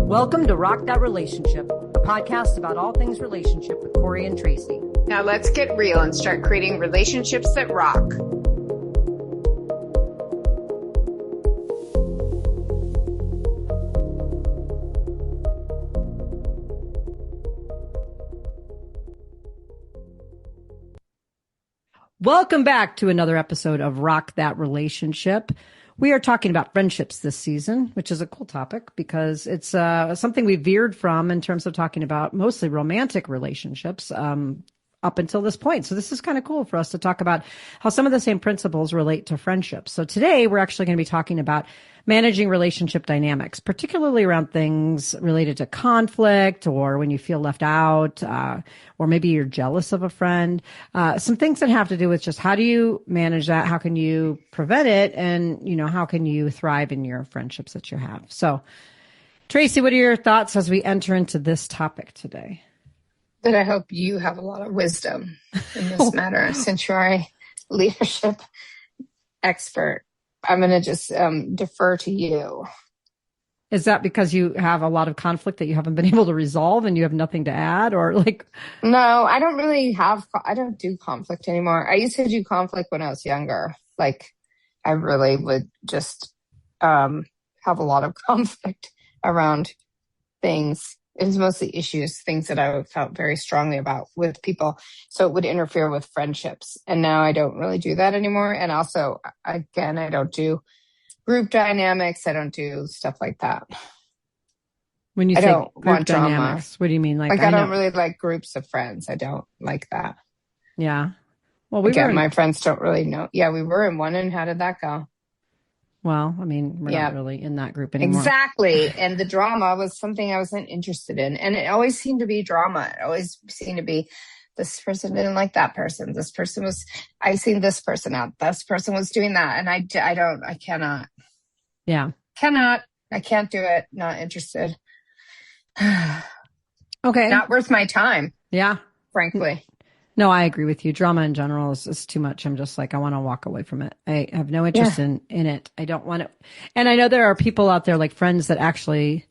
Welcome to Rock That Relationship, a podcast about all things relationship with Corey and Tracy. Now let's get real and start creating relationships that rock. Welcome back to another episode of Rock That Relationship. We are talking about friendships this season, which is a cool topic because it's something we veered from in terms of talking about mostly romantic relationships up until this point. So this is kind of cool for us to talk about how some of the same principles relate to friendships. So today we're actually going to be talking about managing relationship dynamics, particularly around things related to conflict or when you feel left out, or maybe you're jealous of a friend. Some things that have to do with just how do you manage that? How can you prevent it? And, you know, how can you thrive in your friendships that you have? So, Tracy, what are your thoughts as we enter into this topic today? But I hope you have a lot of wisdom in this matter, since you're a leadership expert. I'm going to just defer to you. Is that because you have a lot of conflict that you haven't been able to resolve and you have nothing to add, or like? No, I don't do conflict anymore. I used to do conflict when I was younger. Like I really would just have a lot of conflict around things. It was mostly issues, things that I felt very strongly about with people. So it would interfere with friendships. And now I don't really do that anymore. And also, again, I don't do group dynamics. I don't do stuff like that. When you say group dynamics, what do you mean? Like I don't really like groups of friends. I don't like that. Yeah. Well, my friends don't really know. Yeah, we were in one. And how did that go? Well, I mean, we're not really in that group anymore. Exactly. And the drama was something I wasn't interested in. And it always seemed to be drama. It always seemed to be this person didn't like that person. This person was icing this person out. This person was doing that. And I cannot. Yeah. I can't do it. Not interested. Okay. Not worth my time. Yeah. Frankly. No, I agree with you. Drama in general is too much. I'm just like, I want to walk away from it. I have no interest in it. I don't want to. And I know there are people out there, like friends, that actually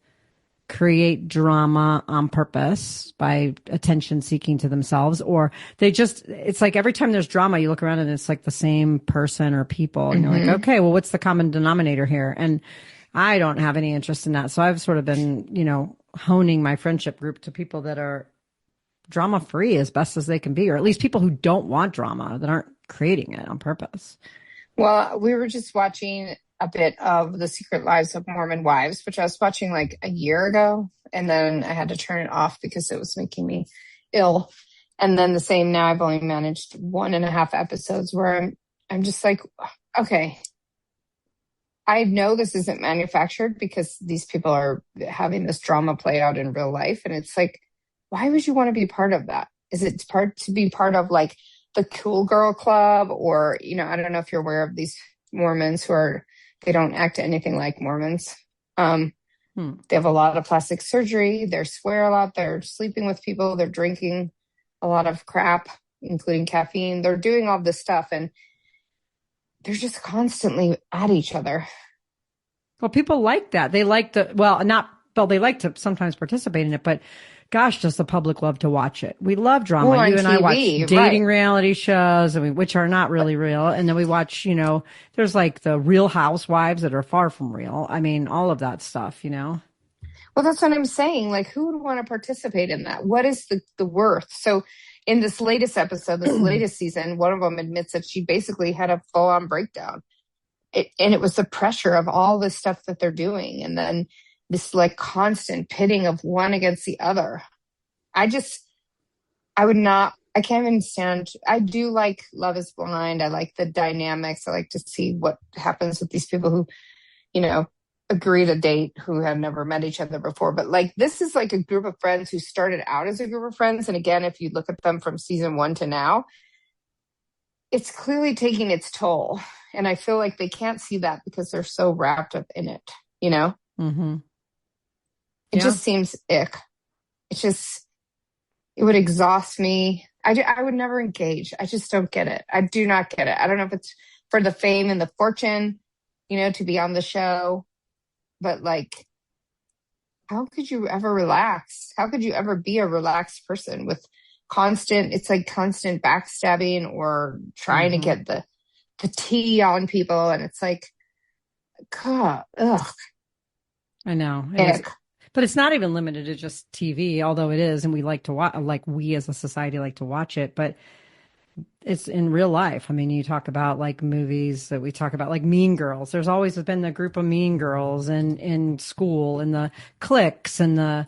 create drama on purpose by attention seeking to themselves, or it's like every time there's drama, you look around and it's like the same person or people. And you're like, okay, well, what's the common denominator here? And I don't have any interest in that. So I've sort of been, honing my friendship group to people that are drama free as best as they can be, or at least people who don't want drama, that aren't creating it on purpose. Well, we were just watching a bit of The Secret Lives of Mormon Wives, which I was watching like a year ago. And then I had to turn it off because it was making me ill. And then the same now, I've only managed 1.5 episodes where I'm just like, okay, I know this isn't manufactured because these people are having this drama play out in real life. And it's like, why would you want to be part of that? Is it to be part of like the cool girl club? Or, I don't know if you're aware of these Mormons they don't act anything like Mormons. They have a lot of plastic surgery. They swear a lot. They're sleeping with people. They're drinking a lot of crap, including caffeine. They're doing all this stuff. And they're just constantly at each other. Well, people like that. They like they like to sometimes participate in it, but gosh, does the public love to watch it. We love drama. Well, you and TV, I watch dating reality shows, which are not really real. And then we watch, there's like the Real Housewives that are far from real. I mean, all of that stuff, Well, that's what I'm saying. Like, who would want to participate in that? What is the worth? So in this latest episode, this latest season, one of them admits that she basically had a full-on breakdown. And it was the pressure of all this stuff that they're doing. And then this like constant pitting of one against the other. I can't even stand. I do like Love is Blind. I like the dynamics. I like to see what happens with these people who, agree to date, who have never met each other before. But like, this is like a group of friends who started out as a group of friends. And again, if you look at them from season 1 to now, it's clearly taking its toll. And I feel like they can't see that because they're so wrapped up in it, Mm-hmm. It just seems ick. It would exhaust me. I would never engage. I just don't get it. I do not get it. I don't know if it's for the fame and the fortune, to be on the show. But like, how could you ever relax? How could you ever be a relaxed person with it's like constant backstabbing or trying to Hmm. get the tea on people. And it's like, God, ugh, I know it is, ick. but it's not even limited to just TV, although it is, and we like to watch, like we as a society like to watch it, but it's in real life. I mean, you talk about like movies that we talk about, like Mean Girls. There's always been the group of Mean Girls in school and the cliques and the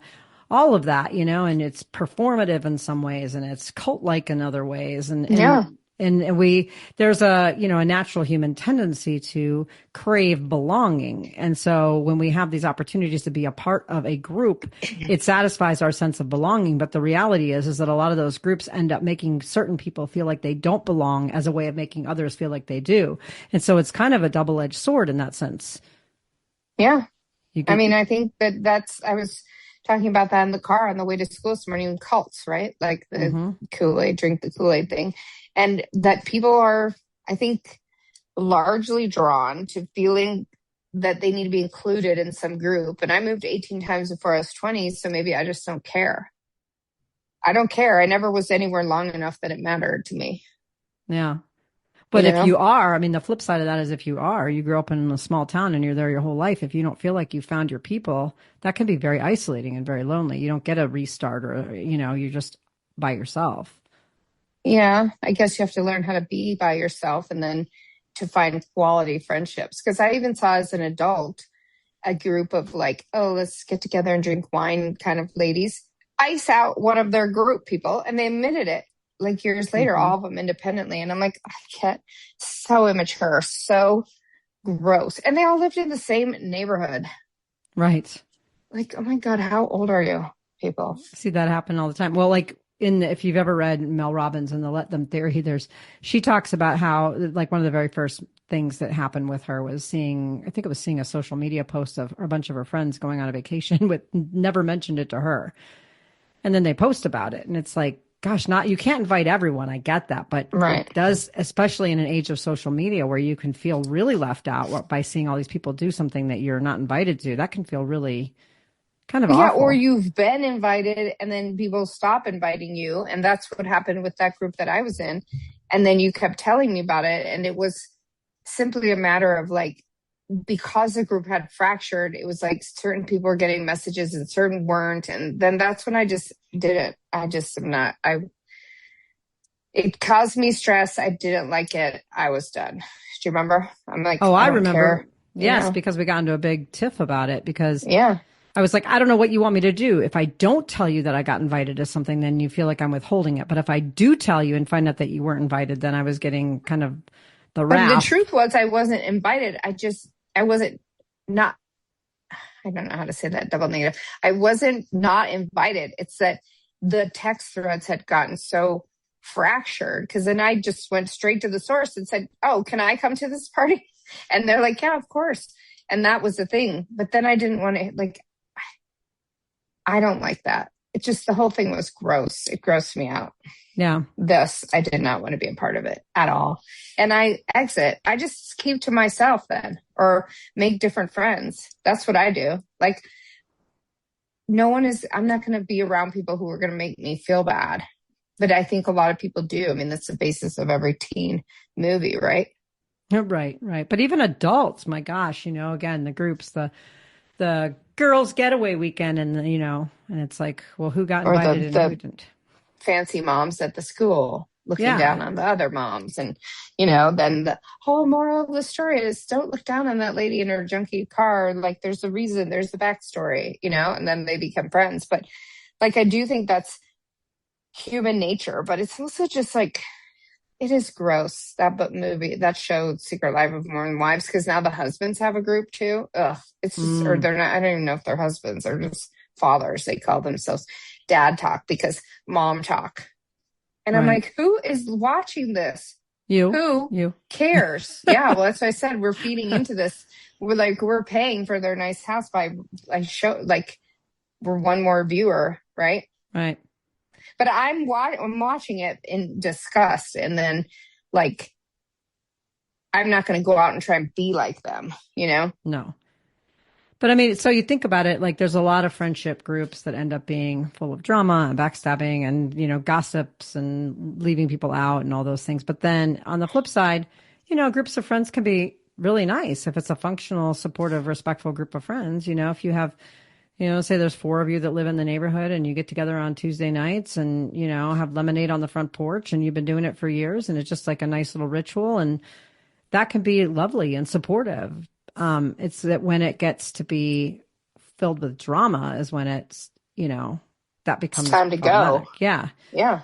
all of that, and it's performative in some ways and it's cult-like in other ways. Yeah. And we, there's a natural human tendency to crave belonging. And so when we have these opportunities to be a part of a group, it satisfies our sense of belonging. But the reality is that a lot of those groups end up making certain people feel like they don't belong as a way of making others feel like they do. And so it's kind of a double-edged sword in that sense. Yeah. You I get, mean, I think I was talking about that in the car on the way to school this morning, cults, right? Like the hmm Kool-Aid, drink the Kool-Aid thing. And that people are, I think, largely drawn to feeling that they need to be included in some group. And I moved 18 times before I was 20, so maybe I just don't care. I don't care. I never was anywhere long enough that it mattered to me, yeah. you But if know? you are, I mean, the flip side of that is if you grew up in a small town and you're there your whole life, if you don't feel like you found your people, that can be very isolating and very lonely. You don't get a restart or, you're just by yourself. Yeah, I guess you have to learn how to be by yourself and then to find quality friendships. Because I even saw as an adult a group of like, oh, let's get together and drink wine kind of ladies ice out one of their group people, and they admitted it like years later, Hmm. all of them independently. And I'm like, I can't, so immature, so gross. And they all lived in the same neighborhood. Right. Like, oh my God, how old are you, people? See that happen all the time. Well, like if you've ever read Mel Robbins and the Let Them Theory, she talks about how like one of the very first things that happened with her was I think it was seeing a social media post of a bunch of her friends going on a vacation with never mentioned it to her. And then they post about it. And it's like, gosh, you can't invite everyone. I get that. But Right. it does, especially in an age of social media where you can feel really left out by seeing all these people do something that you're not invited to. That can feel really kind of Yeah, or awful. you've been invited and then people stop inviting you. And that's what happened with that group that I was in. And then you kept telling me about it. And it was simply a matter of like, because the group had fractured, it was like certain people were getting messages and certain weren't. And then that's when I just didn't. I just am not. It caused me stress. I didn't like it. I was done. Do you remember? I'm like, Oh, I I don't remember. care. You Yes, know? because we got into a big tiff about it because Yeah. I was like, I don't know what you want me to do. If I don't tell you that I got invited to something, then you feel like I'm withholding it. But if I do tell you and find out that you weren't invited, then I was getting kind of the But the wrath. truth was, I wasn't invited. I wasn't not, I don't know how to say that double negative. I wasn't not invited. It's that the text threads had gotten so fractured because then I just went straight to the source and said, oh, can I come to this party? And they're like, yeah, of course. And that was the thing. But then I didn't want to, like, I don't like that. It just, the whole thing was gross. It grossed me out. Yeah. I did not want to be a part of it at all. And I exit. I just keep to myself then or make different friends. That's what I do. Like, I'm not going to be around people who are going to make me feel bad. But I think a lot of people do. I mean, that's the basis of every teen movie, right? Right, right. But even adults, my gosh, again, the groups, the girls' getaway weekend, and and it's like, well, who got Or invited and who the didn't? fancy moms at the school looking Yeah, down on the other moms. And, then the whole moral of the story is don't look down on that lady in her junky car. Like there's a reason, there's the backstory, and then they become friends. But like, I do think that's human nature, but it's also just like, it is gross. Movie, that show, Secret Life of Mormon Wives, because now the husbands have a group too. Ugh, it's just, or mm, they're not, I don't even know if they're husbands or just fathers. They call themselves dad talk because mom talk. And I'm right. like, who is watching this? You, Who you. cares? Yeah, well, that's what I said. We're feeding into this. We're paying for their nice house by we're one more viewer, right? Right. But I'm watching it in disgust, and then like I'm not going to go out and try and be like them, No. But I mean, so you think about it, like there's a lot of friendship groups that end up being full of drama and backstabbing and, gossips and leaving people out and all those things. But then on the flip side, groups of friends can be really nice if it's a functional, supportive, respectful group of friends. If you have, say there's 4 of you that live in the neighborhood and you get together on Tuesday nights and, have lemonade on the front porch and you've been doing it for years and it's just like a nice little ritual, and that can be lovely and supportive. It's that when it gets to be filled with drama is when it's, that becomes it's time to problematic. go. Yeah. Yeah.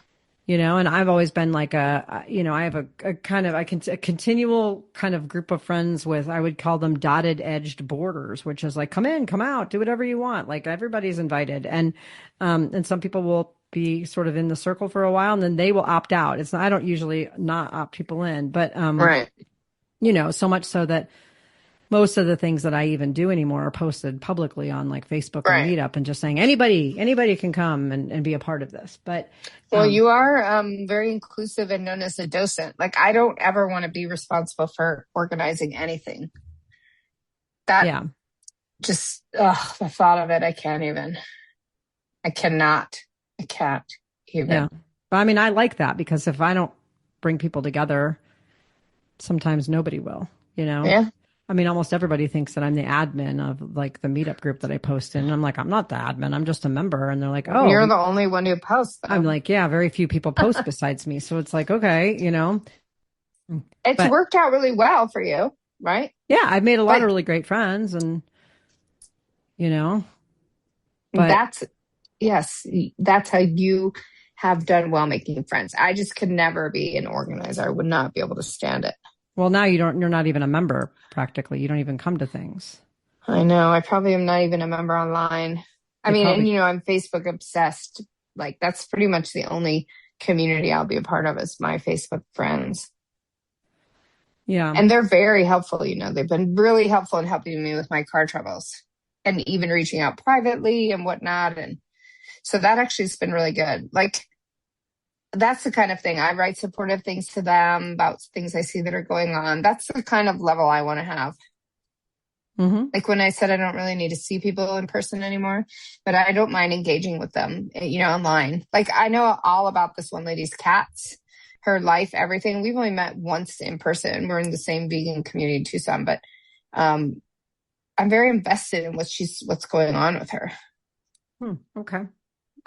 And I've always been like I have a kind of, a continual kind of group of friends with, I would call them dotted edged borders, which is like, come in, come out, do whatever you want. Like everybody's invited. And some people will be sort of in the circle for a while and then they will opt out. I don't usually not opt people in, but, right. So much so that most of the things that I even do anymore are posted publicly on like Facebook or Meetup and just saying anybody can come and be a part of this. But well, you are very inclusive and known as a docent. Like I don't ever want to be responsible for organizing anything. Just the thought of it, I can't even. I can't even. Yeah. But I mean, I like that because if I don't bring people together, sometimes nobody will, Yeah. I mean, almost everybody thinks that I'm the admin of like the meetup group that I post in. And I'm like, I'm not the admin. I'm just a member. And they're like, oh, you're the only one who posts. I'm like, yeah, very few people post besides me. So it's like, okay, It's worked out really well for you, right? Yeah. I've made a lot of really great friends and, but that's how you have done well making friends. I just could never be an organizer. I would not be able to stand it. Well, now you're not even a member practically. You don't even come to things. I know. I probably am not even a member online. And I'm Facebook obsessed. Like that's pretty much the only community I'll be a part of is my Facebook friends. Yeah. And they're very helpful. They've been really helpful in helping me with my car troubles and even reaching out privately and whatnot. And so that actually has been really good. Like, that's the kind of thing. I write supportive things to them about things I see that are going on. That's the kind of level I want to have. Mm-hmm. Like when I said I don't really need to see people in person anymore, but I don't mind engaging with them, online. Like I know all about this one lady's cats, her life, everything. We've only met once in person. We're in the same vegan community in Tucson, but I'm very invested in what's going on with her. Okay.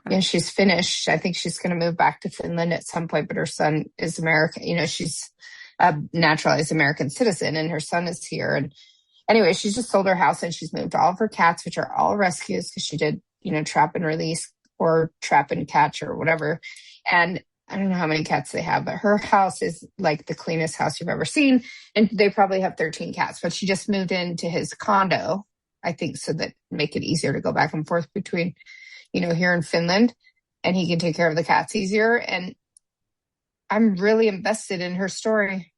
Yeah, she's Finnish. I think she's going to move back to Finland at some point, but her son is American. She's a naturalized American citizen and her son is here. And anyway, she's just sold her house and she's moved all of her cats, which are all rescues because she did, trap and release or trap and catch or whatever. And I don't know how many cats they have, but her house is like the cleanest house you've ever seen. And they probably have 13 cats, but she just moved into his condo, I think, so that make it easier to go back and forth between here in Finland, and he can take care of the cats easier. And I'm really invested in her story.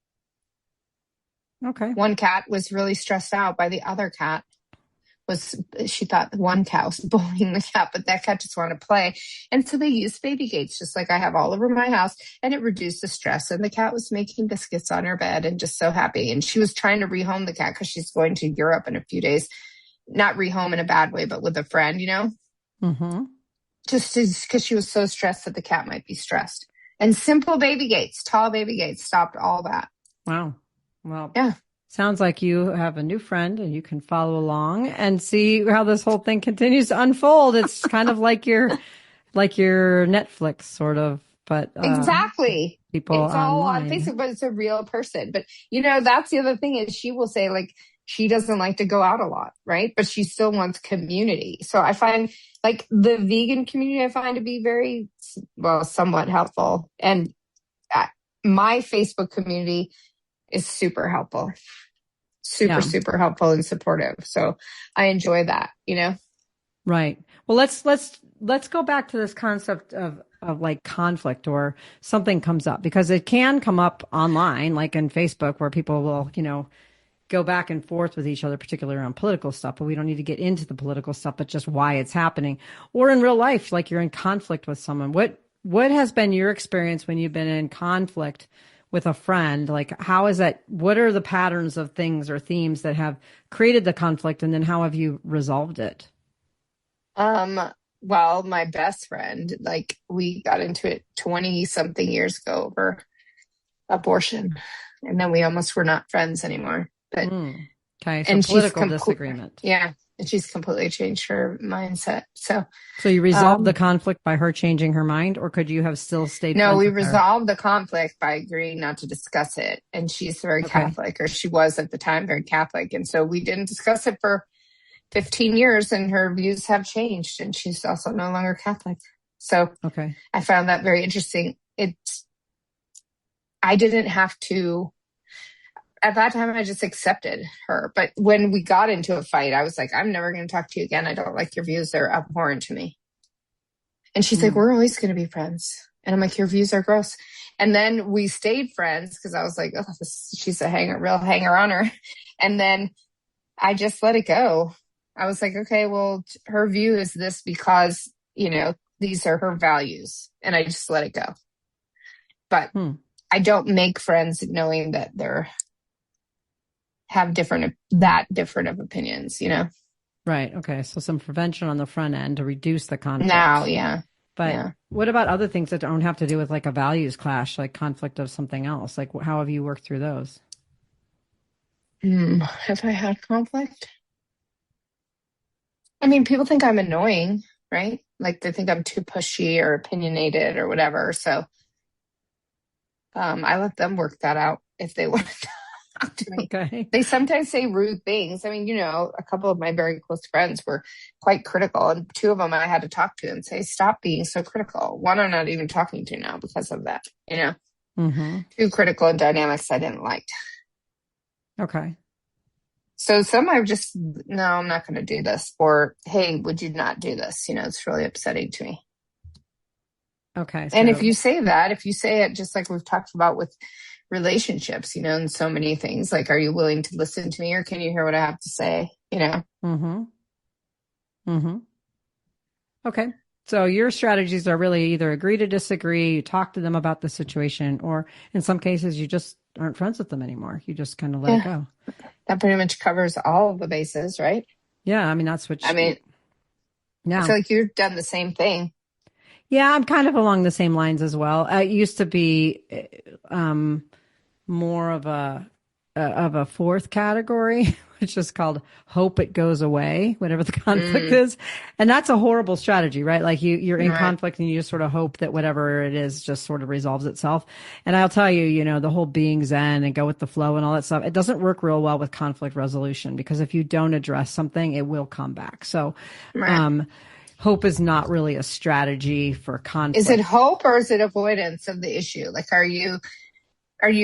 Okay. One cat was really stressed out by the other cat. She thought one cat was bullying the cat, but that cat just wanted to play. And so they used baby gates, just like I have all over my house, and it reduced the stress. And the cat was making biscuits on her bed and just so happy. And she was trying to rehome the cat because she's going to Europe in a few days. Not rehome in a bad way, but with a friend, Mm-hmm. Just because she was so stressed that the cat might be stressed. And simple baby gates, tall baby gates stopped all that. Wow. Well, yeah. Sounds like you have a new friend and you can follow along and see how this whole thing continues to unfold. It's kind of like your Netflix sort of, but exactly. People it's all on online. Facebook, but it's a real person. But that's the other thing is she will say like she doesn't like to go out a lot, right? But she still wants community. So I find like the vegan community, I find to be very, somewhat helpful. And my Facebook community is super helpful, super helpful and supportive. So I enjoy that, Right. Well, let's go back to this concept of like conflict or something comes up, because it can come up online, like in Facebook, where people will, go back and forth with each other, particularly around political stuff, but we don't need to get into the political stuff, but just why it's happening. Or in real life, like you're in conflict with someone. What has been your experience when you've been in conflict with a friend, like how is that, what are the patterns of things or themes that have created the conflict, and then how have you resolved it? Um, well, my best friend, like we got into it 20 something years ago over abortion. And then we almost were not friends anymore. But Okay, so and she's political disagreement. yeah, and she's completely changed her mindset. So you resolved the conflict by her changing her mind, or could you have still stayed no, friends we with her? resolved the conflict by agreeing not to discuss it. And she's very Catholic, or she was at the time very Catholic. And so we didn't discuss it for 15 years, and her views have changed, and she's also no longer Catholic. So I found that very interesting. I didn't have to, at that time, I just accepted her. But when we got into a fight, I was like, I'm never going to talk to you again. I don't like your views. They're abhorrent to me. And she's like, we're always going to be friends. And I'm like, your views are gross. And then we stayed friends because I was like, oh, she's a real hanger-oner. And then I just let it go. I was like, okay, well, her view is this because, these are her values. And I just let it go. But I don't make friends knowing that have different of opinions, Right. Okay. So some prevention on the front end to reduce the conflict. Now, yeah. But what about other things that don't have to do with like a values clash, like conflict of something else? Like how have you worked through those? Have I had conflict? I mean, people think I'm annoying, right? Like they think I'm too pushy or opinionated or whatever. So I let them work that out if they want to talk to me. Okay. They sometimes say rude things. I mean, a couple of my very close friends were quite critical, and two of them I had to talk to and say, stop being so critical. One I'm not even talking to now because of that, Too critical and dynamics I didn't like. Okay. So some I've just, no, I'm not going to do this. Or, hey, would you not do this? It's really upsetting to me. Okay. And if you say it just like we've talked about with relationships, and so many things, like, are you willing to listen to me, or can you hear what I have to say? Okay. So your strategies are really either agree to disagree, you talk to them about the situation, or in some cases you just aren't friends with them anymore. You just kind of let it go. That pretty much covers all of the bases, right? Yeah. I mean, that's what I feel like you've done the same thing. Yeah, I'm kind of along the same lines as well. I used to be more of a fourth category, which is called hope it goes away, whatever the conflict is. And that's a horrible strategy, right? Like you're in conflict and you just sort of hope that whatever it is just sort of resolves itself. And I'll tell you, the whole being zen and go with the flow and all that stuff, it doesn't work real well with conflict resolution, because if you don't address something, it will come back. So, hope is not really a strategy for conflict. Is it hope or is it avoidance of the issue? Like, are you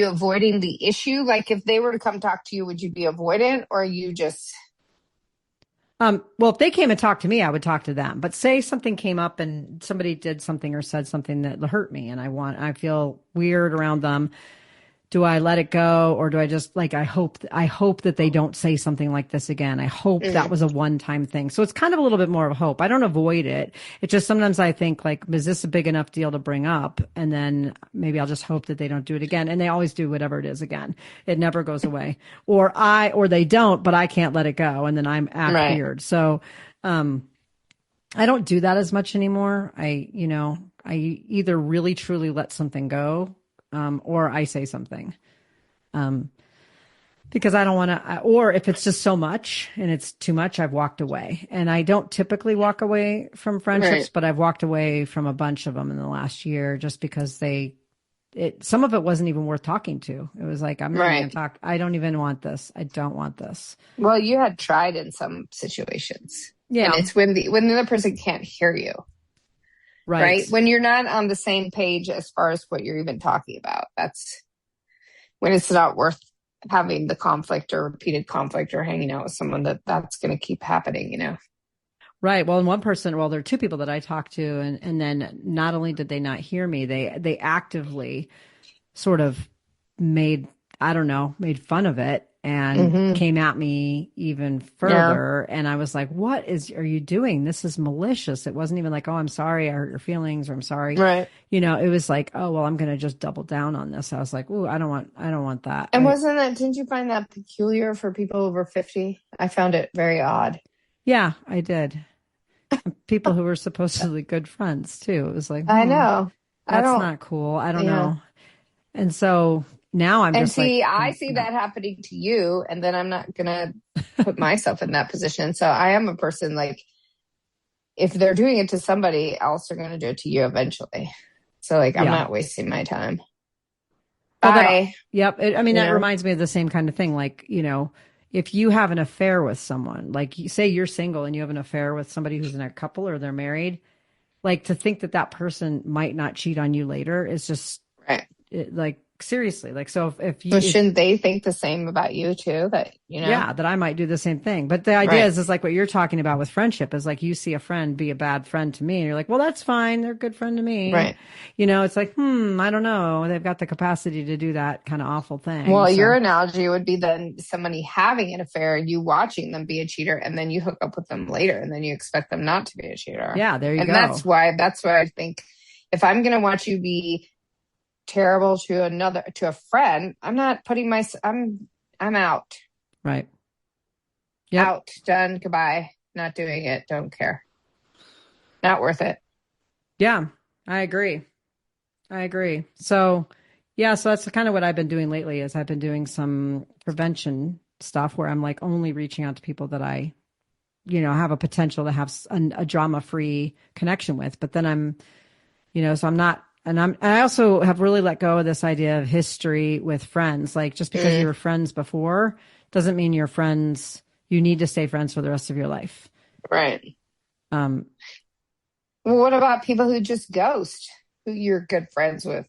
avoiding the issue? Like, if they were to come talk to you, would you be avoidant, or are you just? Well, if they came and talked to me, I would talk to them. But say something came up and somebody did something or said something that hurt me, and I feel weird around them. Do I let it go, or do I just I hope that they don't say something like this again? I hope that was a one-time thing. So it's kind of a little bit more of hope. I don't avoid it. It's just sometimes I think is this a big enough deal to bring up? And then maybe I'll just hope that they don't do it again. And they always do whatever it is again. It never goes away. Or they don't, but I can't let it go. And then I'm act weird. So, I don't do that as much anymore. I either really truly let something go, or I say something, because I don't want to, or if it's just so much and it's too much, I've walked away. And I don't typically walk away from friendships, but I've walked away from a bunch of them in the last year just because some of it wasn't even worth talking to. It was like, I'm not going to talk. I don't even want this. I don't want this. Well, you had tried in some situations. Yeah. And it's when the other person can't hear you. Right. When you're not on the same page as far as what you're even talking about, that's when it's not worth having the conflict or repeated conflict or hanging out with someone that's going to keep happening, Right. Well, there are two people that I talked to, and then not only did they not hear me, they actively sort of made fun of it and came at me even further. And I was like, are you doing? This is malicious. It wasn't even like, oh, I'm sorry I hurt your feelings, or I'm sorry. Right. It was like, oh, well, I'm going to just double down on this. I was like, ooh, I don't want that. And didn't you find that peculiar for people over 50? I found it very odd. Yeah, I did. People who were supposedly good friends too. It was like, I know. That's not cool. I don't know. And so now I'm just I see that happening to you, and then I'm not going to put myself in that position. So I am a person, like, if they're doing it to somebody else, they're going to do it to you eventually. So, like, I'm not wasting my time. Bye. Yep. That reminds me of the same kind of thing. Like, if you have an affair with someone, like say you're single and you have an affair with somebody who's in a couple or they're married, like to think that person might not cheat on you later is just right. Like seriously, like, so if you, so shouldn't they think the same about you too? That, that I might do the same thing. But the idea is like what you're talking about with friendship is like, you see a friend be a bad friend to me and you're like, well, that's fine. They're a good friend to me. Right. It's like, I don't know. They've got the capacity to do that kind of awful thing. Well, your analogy would be then somebody having an affair, you watching them be a cheater, and then you hook up with them later and then you expect them not to be a cheater. Yeah, there you go. And that's why I think if I'm going to watch you be terrible to a friend, I'm not putting I'm out. Right. Yep. Out, done, goodbye. Not doing it. Don't care. Not worth it. Yeah, I agree. So so that's kind of what I've been doing lately is I've been doing some prevention stuff where I'm like only reaching out to people that I, have a potential to have a drama-free connection with. But then I'm, so I'm not. And I also have really let go of this idea of history with friends. Like just because you were friends before doesn't mean you're friends. You need to stay friends for the rest of your life. Right. Well, what about people who just ghost, who you're good friends with?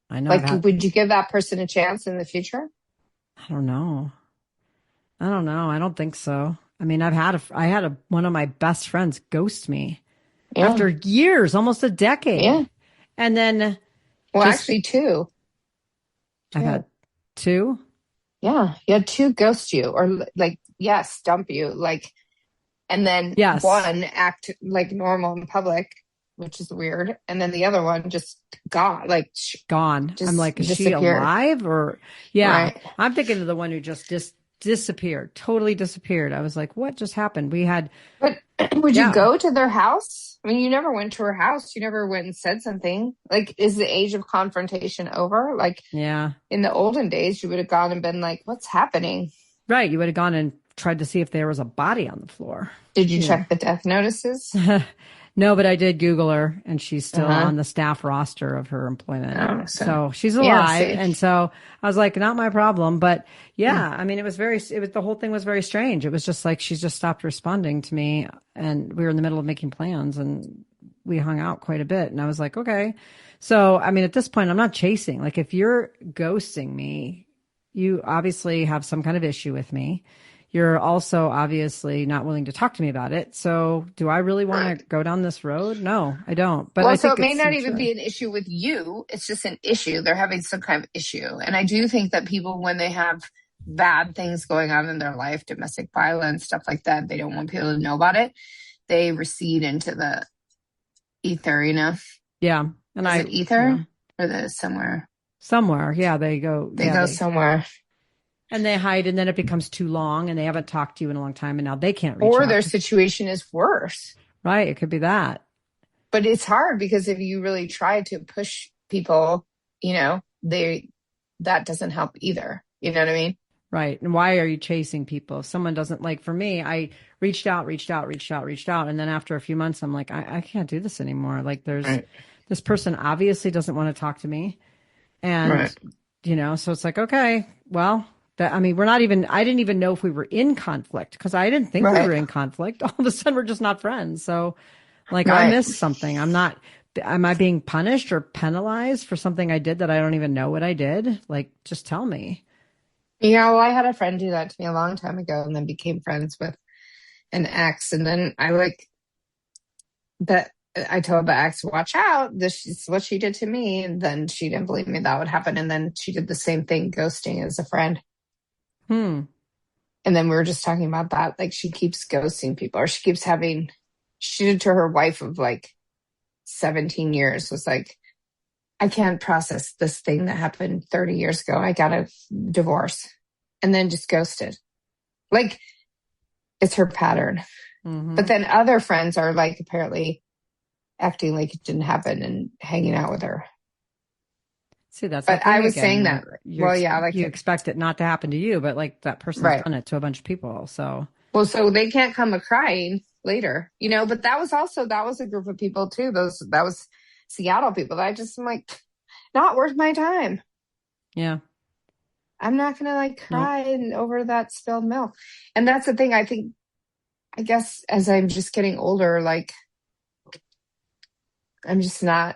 I know. Like, would you give that person a chance in the future? I don't know. I don't think so. I mean, I had one of my best friends ghost me after years, almost a decade. Yeah. And then, actually, two. I've had two. Yeah, you had two ghost you, or like, dump you, like, and then one act like normal in public, which is weird, and then the other one just gone. I'm like, is she alive or? Yeah, right. I'm thinking of the one who just disappeared, totally disappeared. I was like, what just happened? But would you go to their house? I mean, you never went to her house. You never went and said something. Like, is the age of confrontation over? Like, in the olden days, you would have gone and been like, what's happening? Right. You would have gone and tried to see if there was a body on the floor. Did you check the death notices? No, but I did Google her, and she's still on the staff roster of her employment. Oh, so she's alive. And so I was like, not my problem. But I mean, the whole thing was very strange. It was just like, she just stopped responding to me, and we were in the middle of making plans, and we hung out quite a bit. And I was like, okay. So, I mean, at this point, I'm not chasing. Like, if you're ghosting me, you obviously have some kind of issue with me. You're also obviously not willing to talk to me about it. So do I really want to go down this road? No, I don't. But I think it may not even be an issue with you. It's just an issue. They're having some kind of issue. And I do think that people, when they have bad things going on in their life, domestic violence, stuff like that, they don't want people to know about it. They recede into the ether, Yeah. And Is it ether or the somewhere? Somewhere. Yeah. They go somewhere. And they hide, and then it becomes too long, and they haven't talked to you in a long time, and now they can't reach out. Or their situation is worse. Right. It could be that. But it's hard because if you really try to push people, that doesn't help either. You know what I mean? Right. And why are you chasing people? If someone doesn't, like, for me, I reached out. And then after a few months, I'm like, I can't do this anymore. Like, this person obviously doesn't want to talk to me. And, so it's like, okay, well, I didn't even know if we were in conflict, because I didn't think we were in conflict. All of a sudden, we're just not friends. So, like, I missed something. Am I being punished or penalized for something I did that I don't even know what I did? Like, just tell me. Yeah, well, I had a friend do that to me a long time ago, and then became friends with an ex. And then I told the ex, watch out, this is what she did to me. And then she didn't believe me that would happen. And then she did the same thing, ghosting as a friend. Hmm. And then we were just talking about that. Like she keeps ghosting people, or she did to her wife of like 17 years, was like, I can't process this thing that happened 30 years ago. I got a divorce. And then just ghosted. Like it's her pattern. Mm-hmm. But then other friends are like apparently acting like it didn't happen and hanging out with her. See, that's that But I thing was saying again. that, You're well, yeah, like, you expect it not to happen to you, but like that person's right. done it to a bunch of people. So Well, so they can't come a crying later, but that was a group of people too. That was Seattle people that I just am like, not worth my time. yeah, I'm not going to like no, cry over that spilled milk. And that's the thing. I guess as I'm just getting older, like I'm just not,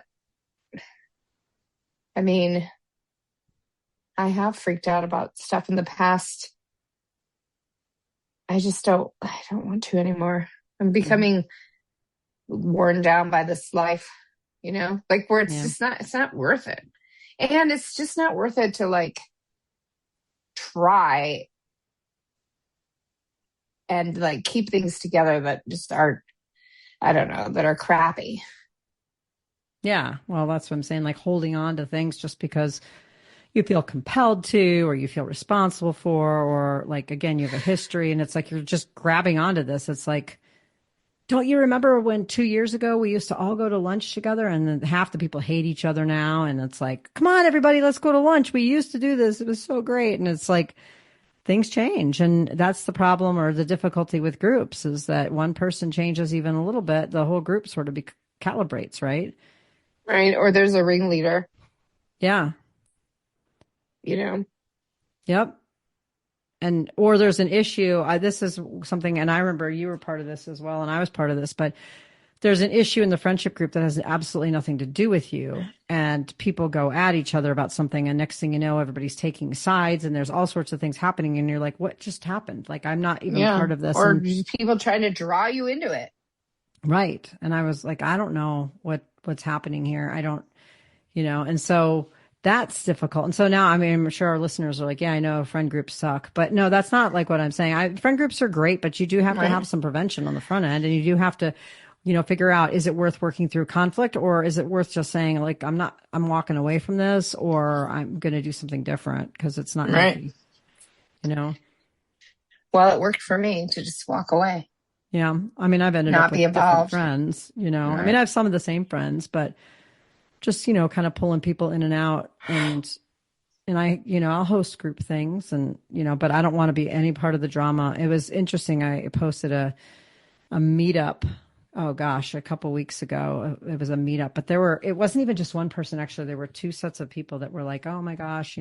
I mean, I have freaked out about stuff in the past. I don't want to anymore. I'm mhm, becoming worn down by this life, like where yeah, it's not worth it. And it's just not worth it to like try and like keep things together that just are, I don't know, that are crappy. yeah. Well, that's what I'm saying. Like holding on to things just because you feel compelled to, or you feel responsible for, or like again, you have a history, and it's like you're just grabbing onto this. It's like, don't you remember when 2 years ago we used to all go to lunch together, and then half the people hate each other now, and it's like, come on, everybody, let's go to lunch. We used to do this. It was so great, and it's like things change, and that's the problem or the difficulty with groups is that one person changes even a little bit, the whole group sort of calibrates, right? Right. Or there's a ringleader, Yeah. you know. Yep. And or there's an issue. This is something, and I remember you were part of this as well, and I was part of this, but there's an issue in the friendship group that has absolutely nothing to do with you, and people go at each other about something, and next thing you know, everybody's taking sides, and there's all sorts of things happening, and you're like, what just happened? Like, I'm not even Yeah. part of this. Or And just people trying to draw you into it. right. And I was like, I don't know what's happening here. I don't, and so that's difficult. And so now, I mean, I'm sure our listeners are like, yeah, I know friend groups suck, but no, that's not like what I'm saying. Friend groups are great, but you do have to Right. have some prevention on the front end, and you do have to, figure out, is it worth working through conflict, or is it worth just saying like, I'm walking away from this, or I'm going to do something different because it's not Right. healthy, you know? Well, it worked for me to just walk away, Yeah. I mean, I've ended up not with be different involved. friends, I mean, Right. I have some of the same friends, but just, kind of pulling people in and out, and I, I'll host group things, and, but I don't want to be any part of the drama. It was interesting. I posted a meetup. Oh gosh, a couple weeks ago, it was a meetup, but it wasn't even just one person. Actually, there were two sets of people that were like, oh my gosh,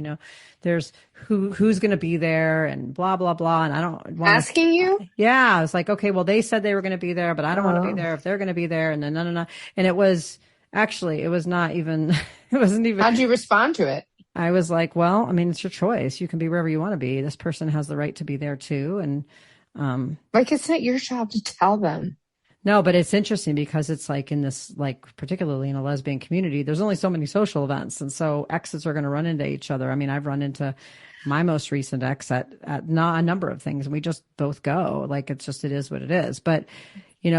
there's who's going to be there and blah, blah, blah. And I don't want to, Asking you? yeah, I was like, okay, well, they said they were going to be there, but I don't want to be Oh. there if they're going to be there. And then, no, no, no. And it was not even, it wasn't even, How'd you respond to it? I was like, well, I mean, it's your choice. You can be wherever you want to be. This person has the right to be there too. And, Like, it's not your job to tell them. no, but it's interesting because it's like in this, like, particularly in a lesbian community, there's only so many social events. And so exes are going to run into each other. I mean, I've run into my most recent ex at not a number of things, and we just both go. Like, it is what it is. But,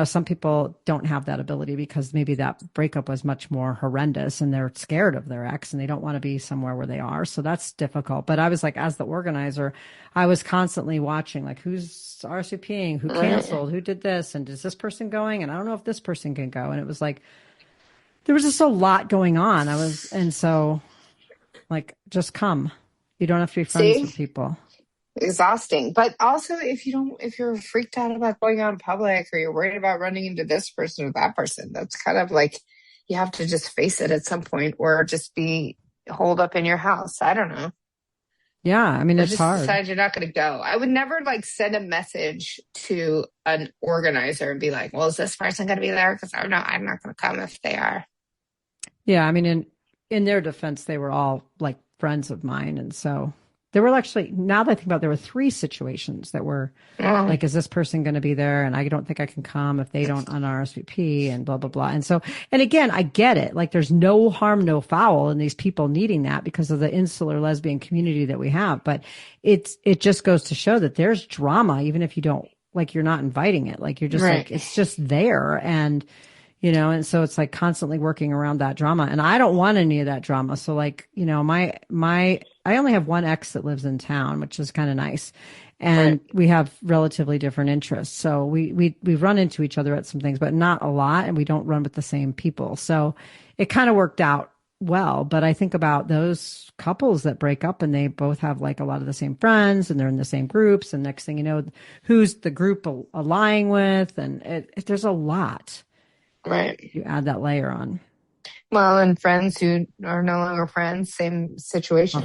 some people don't have that ability because maybe that breakup was much more horrendous and they're scared of their ex and they don't want to be somewhere where they are. So that's difficult. But I was like, as the organizer, I was constantly watching, like, who's RSVPing, who Right. canceled, who did this, and is this person going? And I don't know if this person can go. And it was like, there was just a lot going on. And so like, just come. You don't have to be friends See? with people. Exhausting. But also, if you're freaked out about going out in public, or you're worried about running into this person or that person, that's kind of like you have to just face it at some point, or just be holed up in your house. I don't know. Yeah. I mean, Or it's just hard. decide you're not going to go. I would never like send a message to an organizer and be like, well, is this person going to be there? Because I'm not going to come if they are. Yeah. I mean, in their defense, they were all like friends of mine. And so There were actually, now that I think about it, there were 3 situations that were like, is this person going to be there? And I don't think I can come if they don't RSVP and blah, blah, blah. And so, and again, I get it. Like there's no harm, no foul in these people needing that because of the insular lesbian community that we have. But it just goes to show that there's drama, even if you don't, like, you're not inviting it. Like you're just like, it's just there. And, and so it's like constantly working around that drama. And I don't want any of that drama. So like, I only have one ex that lives in town, which is kind of nice. And we have relatively different interests. So we run into each other at some things, but not a lot. And we don't run with the same people. So it kind of worked out well. But I think about those couples that break up and they both have like a lot of the same friends and they're in the same groups. And next thing you know, who's the group aligning with? And there's a lot. Right. You add that layer on. Well, and friends who are no longer friends, same situation.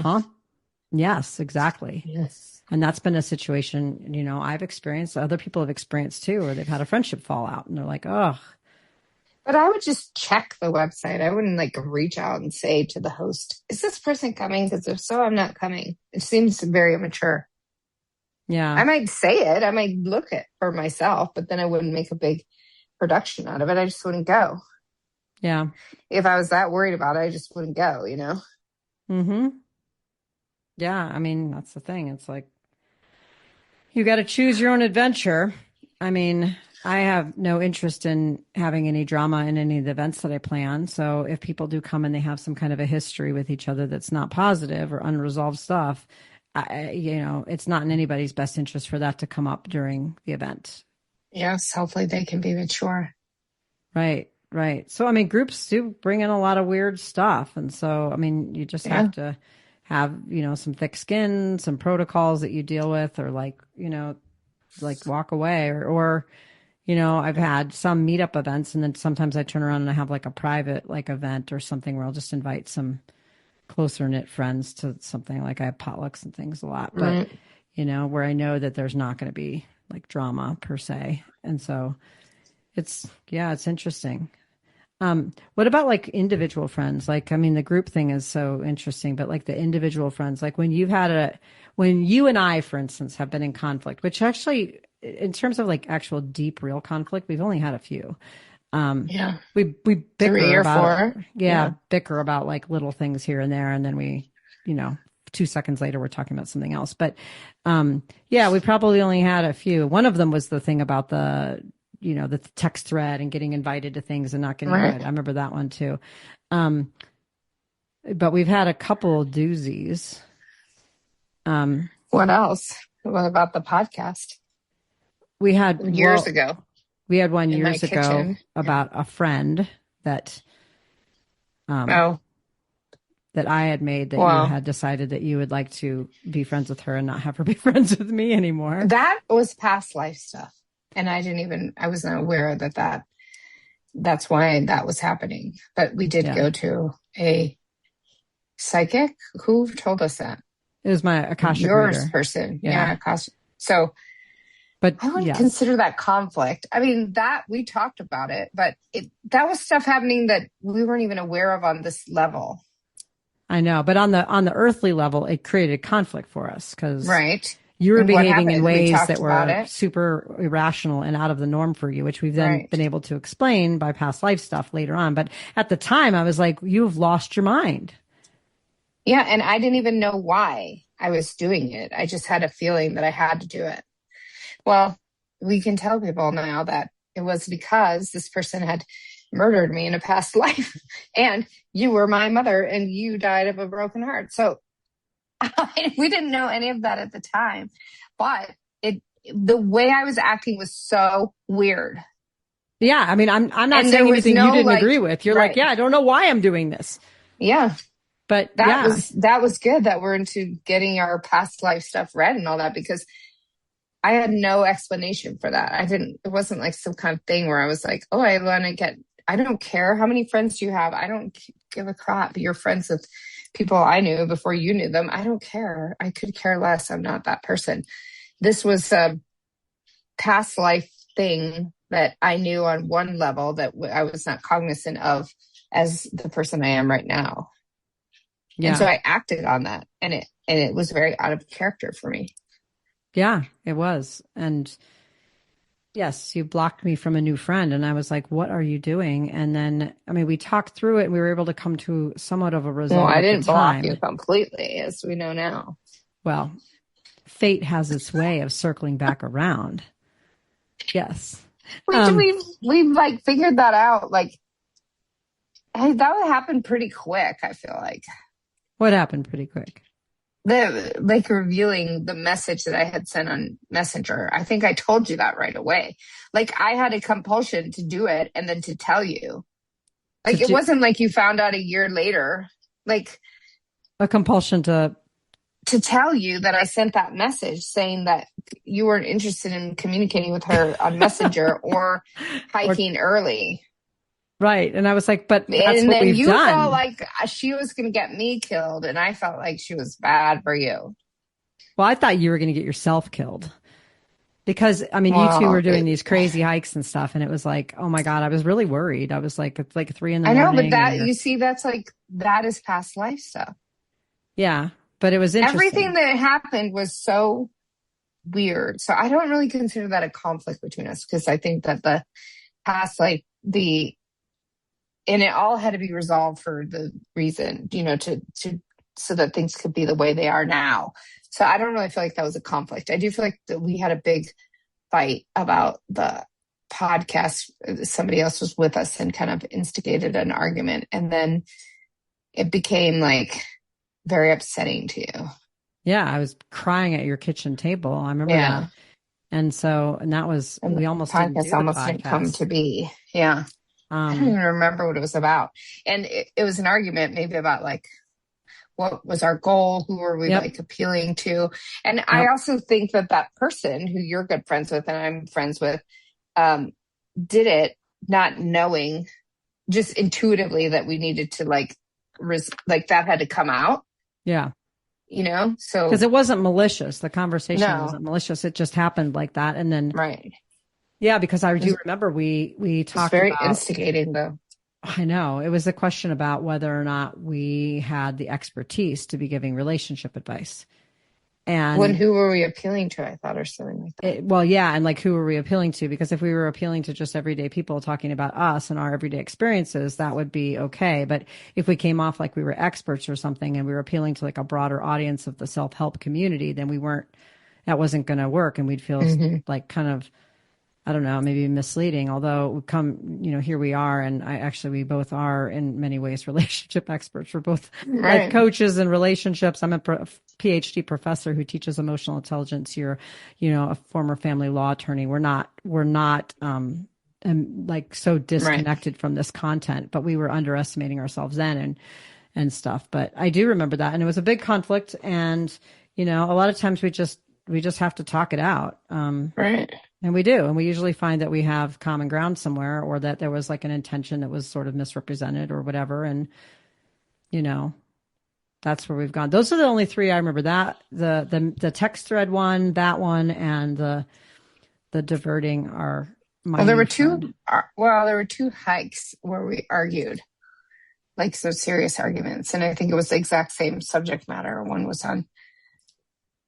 Yes, exactly. Yes. And that's been a situation, I've experienced, other people have experienced too, where they've had a friendship fallout and they're like, oh. But I would just check the website. I wouldn't like reach out and say to the host, is this person coming? Because if so, I'm not coming. It seems very immature. Yeah. I might say it. I might look it for myself, but then I wouldn't make a big production out of it. I just wouldn't go. Yeah. If I was that worried about it, I just wouldn't go, Mm-hmm. Yeah. I mean, that's the thing. It's like, you got to choose your own adventure. I mean, I have no interest in having any drama in any of the events that I plan. So if people do come and they have some kind of a history with each other that's not positive or unresolved stuff, it's not in anybody's best interest for that to come up during the event. Yes, hopefully they can be mature. Right. So, I mean, groups do bring in a lot of weird stuff. And so, I mean, you just have to have, some thick skin, some protocols that you deal with, or like walk away or I've had some meetup events and then sometimes I turn around and I have like a private like event or something where I'll just invite some closer knit friends to something. Like I have potlucks and things a lot, but where I know that there's not going to be like drama per se. And so it's interesting. What about like individual friends? Like, I mean, the group thing is so interesting, but like the individual friends, like when you and I, for instance, have been in conflict, which actually in terms of like actual deep, real conflict, we've only had a few. We bicker 3 or about 4. Bicker about like little things here and there. And then we, 2 seconds later, we're talking about something else. But, we probably only had a few. One of them was the thing about the text thread and getting invited to things and not getting invited. I remember that one too. But we've had a couple doozies. What else? What about the podcast? We had years ago. We had one years ago about a friend that, that I had made that you had decided that you would like to be friends with her and not have her be friends with me anymore. That was past life stuff. And I was not aware that's why that was happening. But we did go to a psychic. Who told us that? It was my Akashic reader. Person. Yeah. Akashic. So, but I wouldn't consider that conflict. I mean, that we talked about it, but that was stuff happening that we weren't even aware of on this level. I know. But on the earthly level, it created conflict for us because you were and behaving in ways that were super irrational and out of the norm for you, which we've then been able to explain by past life stuff later on. But at the time, I was like, you've lost your mind. Yeah. And I didn't even know why I was doing it. I just had a feeling that I had to do it. Well, we can tell people now that it was because this person had murdered me in a past life and you were my mother and you died of a broken heart. So we didn't know any of that at the time, but the way I was acting was so weird. Yeah. I mean, I'm not saying anything you didn't agree with. You're like, I don't know why I'm doing this. Yeah. But that was good that we're into getting our past life stuff read and all that, because I had no explanation for that. It wasn't like some kind of thing where I was like, oh, I don't care how many friends you have. I don't give a crap. You're friends with people I knew before you knew them. I don't care. I could care less. I'm not that person. This was a past life thing that I knew on one level that I was not cognizant of as the person I am right now. Yeah. And so I acted on that, and it was very out of character for me. Yeah, it was. And yes, you blocked me from a new friend. And I was like, what are you doing? And then, I mean, we talked through it and we were able to come to somewhat of a resolve. Well, I at didn't the block time. you completely, as we know now. Well, fate has its way of circling back around. Yes. We've like figured that out. Like, hey, that would happen pretty quick, I feel like. What happened pretty quick? Like reviewing the message that I had sent on Messenger. I think I told you that right away. Like, I had a compulsion to do it and then to tell you. Like, it wasn't like you found out a year later. Like, a compulsion to tell you that I sent that message saying that you weren't interested in communicating with her on Messenger or hiking early. Right. And I was like, but that's and what then we've you done. felt like she was going to get me killed, and I felt like she was bad for you. Well, I thought you were going to get yourself killed. Because, I mean, you two were doing these crazy hikes and stuff, and it was like, oh my God, I was really worried. I was like, it's like 3 a.m. I know, but you see, that's like, that is past life stuff. Yeah, but it was interesting. Everything that happened was so weird. So I don't really consider that a conflict between us, because I think that the past, like, and it all had to be resolved for the reason, so that things could be the way they are now. So I don't really feel like that was a conflict. I do feel like that we had a big fight about the podcast. Somebody else was with us and kind of instigated an argument. And then it became like very upsetting to you. Yeah, I was crying at your kitchen table. I remember that. And that was, we almost didn't do the podcast. Didn't come to be. Yeah. I don't even remember what it was about. And it was an argument maybe about like, what was our goal? Who were we like appealing to? And I also think that person who you're good friends with and I'm friends with, did it not knowing, just intuitively, that we needed to like that had to come out. Yeah. So. Because it wasn't malicious. The conversation wasn't malicious. It just happened like that. And then. Right. Yeah, because I do remember we talked about. It's very about, instigating, though. I know. It was a question about whether or not we had the expertise to be giving relationship advice. And who were we appealing to, I thought, or something like that. And like, who were we appealing to? Because if we were appealing to just everyday people talking about us and our everyday experiences, that would be okay. But if we came off like we were experts or something and we were appealing to like a broader audience of the self-help community, then that wasn't going to work. And we'd feel like kind of, I don't know, maybe misleading, although here we are. And we both are in many ways relationship experts. We're both like coaches in relationships. I'm a PhD professor who teaches emotional intelligence. You're, a former family law attorney. We're not like so disconnected from this content, but we were underestimating ourselves then and stuff. But I do remember that. And it was a big conflict. And, a lot of times we just have to talk it out. Right. And we do. And we usually find that we have common ground somewhere, or that there was like an intention that was sort of misrepresented or whatever. And, that's where we've gone. Those are the only 3 I remember. That the text thread one, that one, and the diverting are my. Well, there were two. There were 2 hikes where we argued, like, so serious arguments, and I think it was the exact same subject matter. One was on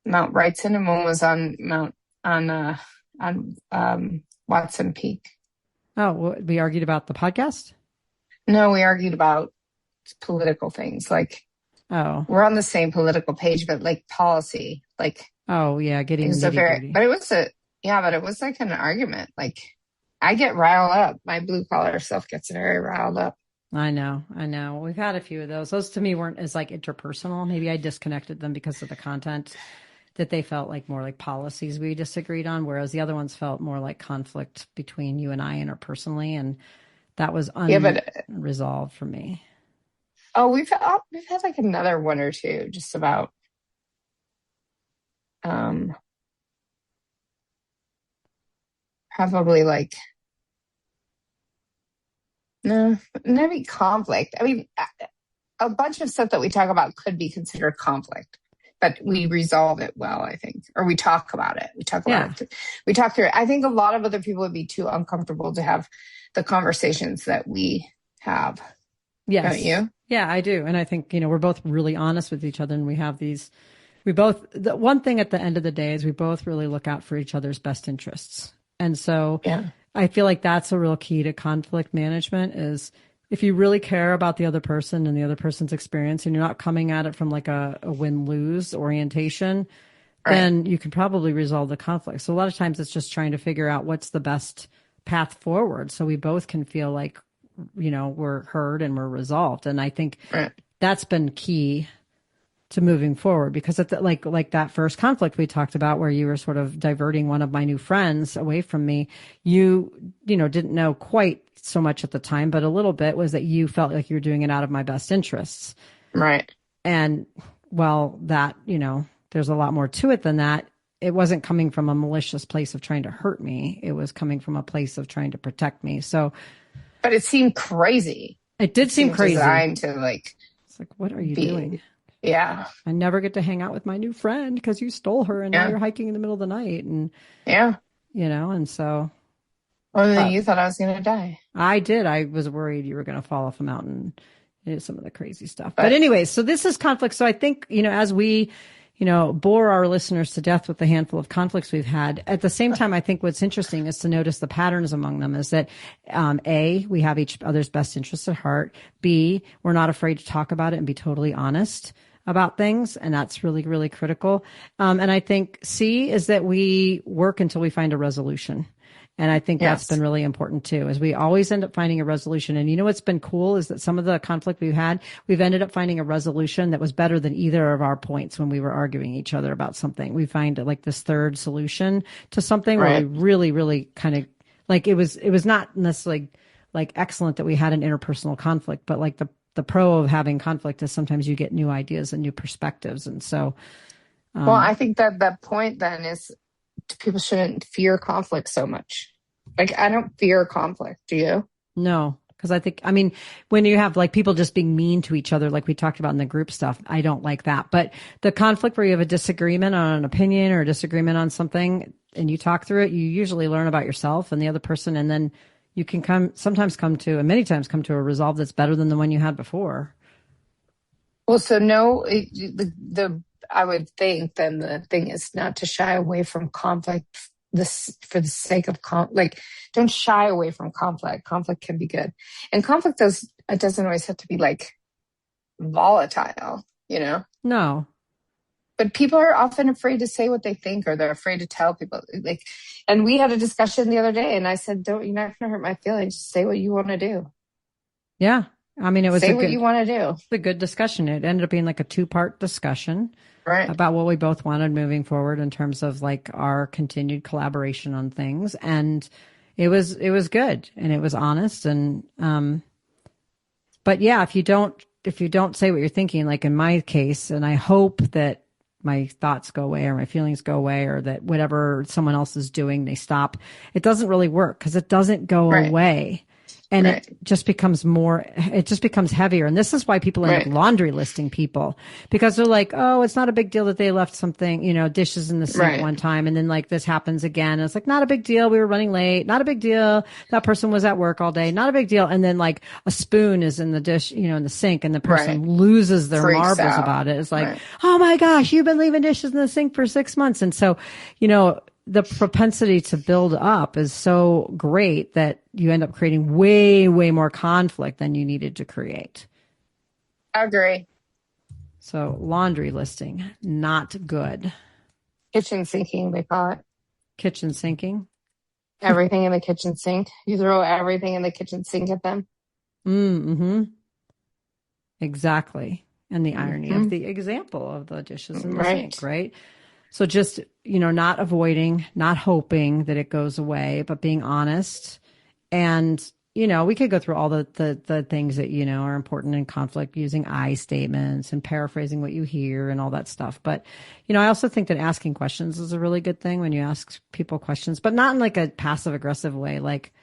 Mount Wrightson, and one was on Watson Peak. Oh, we argued about the podcast? No, we argued about political things. Like, we're on the same political page, but like policy, like. Oh yeah, getting nitty-gritty. But it was like an argument. Like, I get riled up. My blue collar self gets very riled up. I know. We've had a few of those. Those to me weren't as like interpersonal. Maybe I disconnected them because of the content. That they felt like more like policies we disagreed on, whereas the other ones felt more like conflict between you and I interpersonally, and that was unresolved for me. Oh, we've had like another one or two just about probably like no, maybe conflict. I mean, a bunch of stuff that we talk about could be considered conflict. But we resolve it well, I think, or we talk about it. We talk about it. We talk through it. I think a lot of other people would be too uncomfortable to have the conversations that we have. Yes. Don't you? Yeah, I do. And I think, we're both really honest with each other, and the one thing at the end of the day is we both really look out for each other's best interests. And so Yeah. I feel like that's a real key to conflict management is if you really care about the other person and the other person's experience and you're not coming at it from like a win-lose orientation, then you can probably resolve the conflict. So a lot of times it's just trying to figure out what's the best path forward so we both can feel like, we're heard and we're resolved. And I think that's been key to moving forward because like that first conflict we talked about where you were sort of diverting one of my new friends away from me, you didn't know quite so much at the time, but a little bit was that you felt like you were doing it out of my best interests. Right. And well, that, there's a lot more to it than that. It wasn't coming from a malicious place of trying to hurt me. It was coming from a place of trying to protect me. So, but it seemed crazy. It did seem crazy. Designed to it's like, what are you doing? Yeah. I never get to hang out with my new friend because you stole her and now you're hiking in the middle of the night. And and so. Well, then you thought I was going to die. I did. I was worried you were going to fall off a mountain. It is some of the crazy stuff. But anyways, so this is conflict. So I think, as we, bore our listeners to death with the handful of conflicts we've had, at the same time, I think what's interesting is to notice the patterns among them is that, A, we have each other's best interests at heart. B, we're not afraid to talk about it and be totally honest about things. And that's really, really critical. And I think C is that we work until we find a resolution. And I think that's been really important too, is we always end up finding a resolution. And what's been cool is that some of the conflict we've had, we've ended up finding a resolution that was better than either of our points when we were arguing each other about something. We find like this third solution to something where we really, really kind of like it was not necessarily like excellent that we had an interpersonal conflict, but like the pro of having conflict is sometimes you get new ideas and new perspectives. And so, well, I think that point then is people shouldn't fear conflict so much. Like, I don't fear conflict. Do you? No, because when you have like people just being mean to each other, like we talked about in the group stuff, I don't like that. But the conflict where you have a disagreement on an opinion or a disagreement on something and you talk through it, you usually learn about yourself and the other person. And then you can many times come to a resolve that's better than the one you had before. Well, so no, I would think then the thing is not to shy away from conflict for the sake of like, don't shy away from conflict. Conflict can be good. And conflict doesn't always have to be like volatile, No. But people are often afraid to say what they think, or they're afraid to tell people. Like, and we had a discussion the other day, and I said, you're not going to hurt my feelings. Just say what you want to do. Yeah. It was what you want to do. It's a good discussion. It ended up being like a 2-part discussion about what we both wanted moving forward in terms of like our continued collaboration on things. And it was good and it was honest. And, but yeah, if you don't say what you're thinking, like in my case, and I hope that my thoughts go away or my feelings go away or that whatever someone else is doing, they stop. It doesn't really work because it doesn't go away. And it just becomes heavier. And this is why people end up laundry listing people, because they're like, oh, it's not a big deal that they left something, dishes in the sink one time. And then like this happens again. And it's like, not a big deal. We were running late. Not a big deal. That person was at work all day. Not a big deal. And then like a spoon is in the dish, in the sink, and the person loses their marbles about it. It's like, oh my gosh, you've been leaving dishes in the sink for 6 months. And so, the propensity to build up is so great that you end up creating way, way more conflict than you needed to create. I agree. So laundry listing, not good. Kitchen sinking, they call it. Kitchen sinking? Everything in the kitchen sink. You throw everything in the kitchen sink at them. Mm-hmm. Exactly. And the irony of the example of the dishes in the sink, right? So just, not avoiding, not hoping that it goes away, but being honest. And, we could go through all the things that, are important in conflict, using I statements and paraphrasing what you hear and all that stuff. But, I also think that asking questions is a really good thing when you ask people questions, but not in like a passive aggressive way. Like,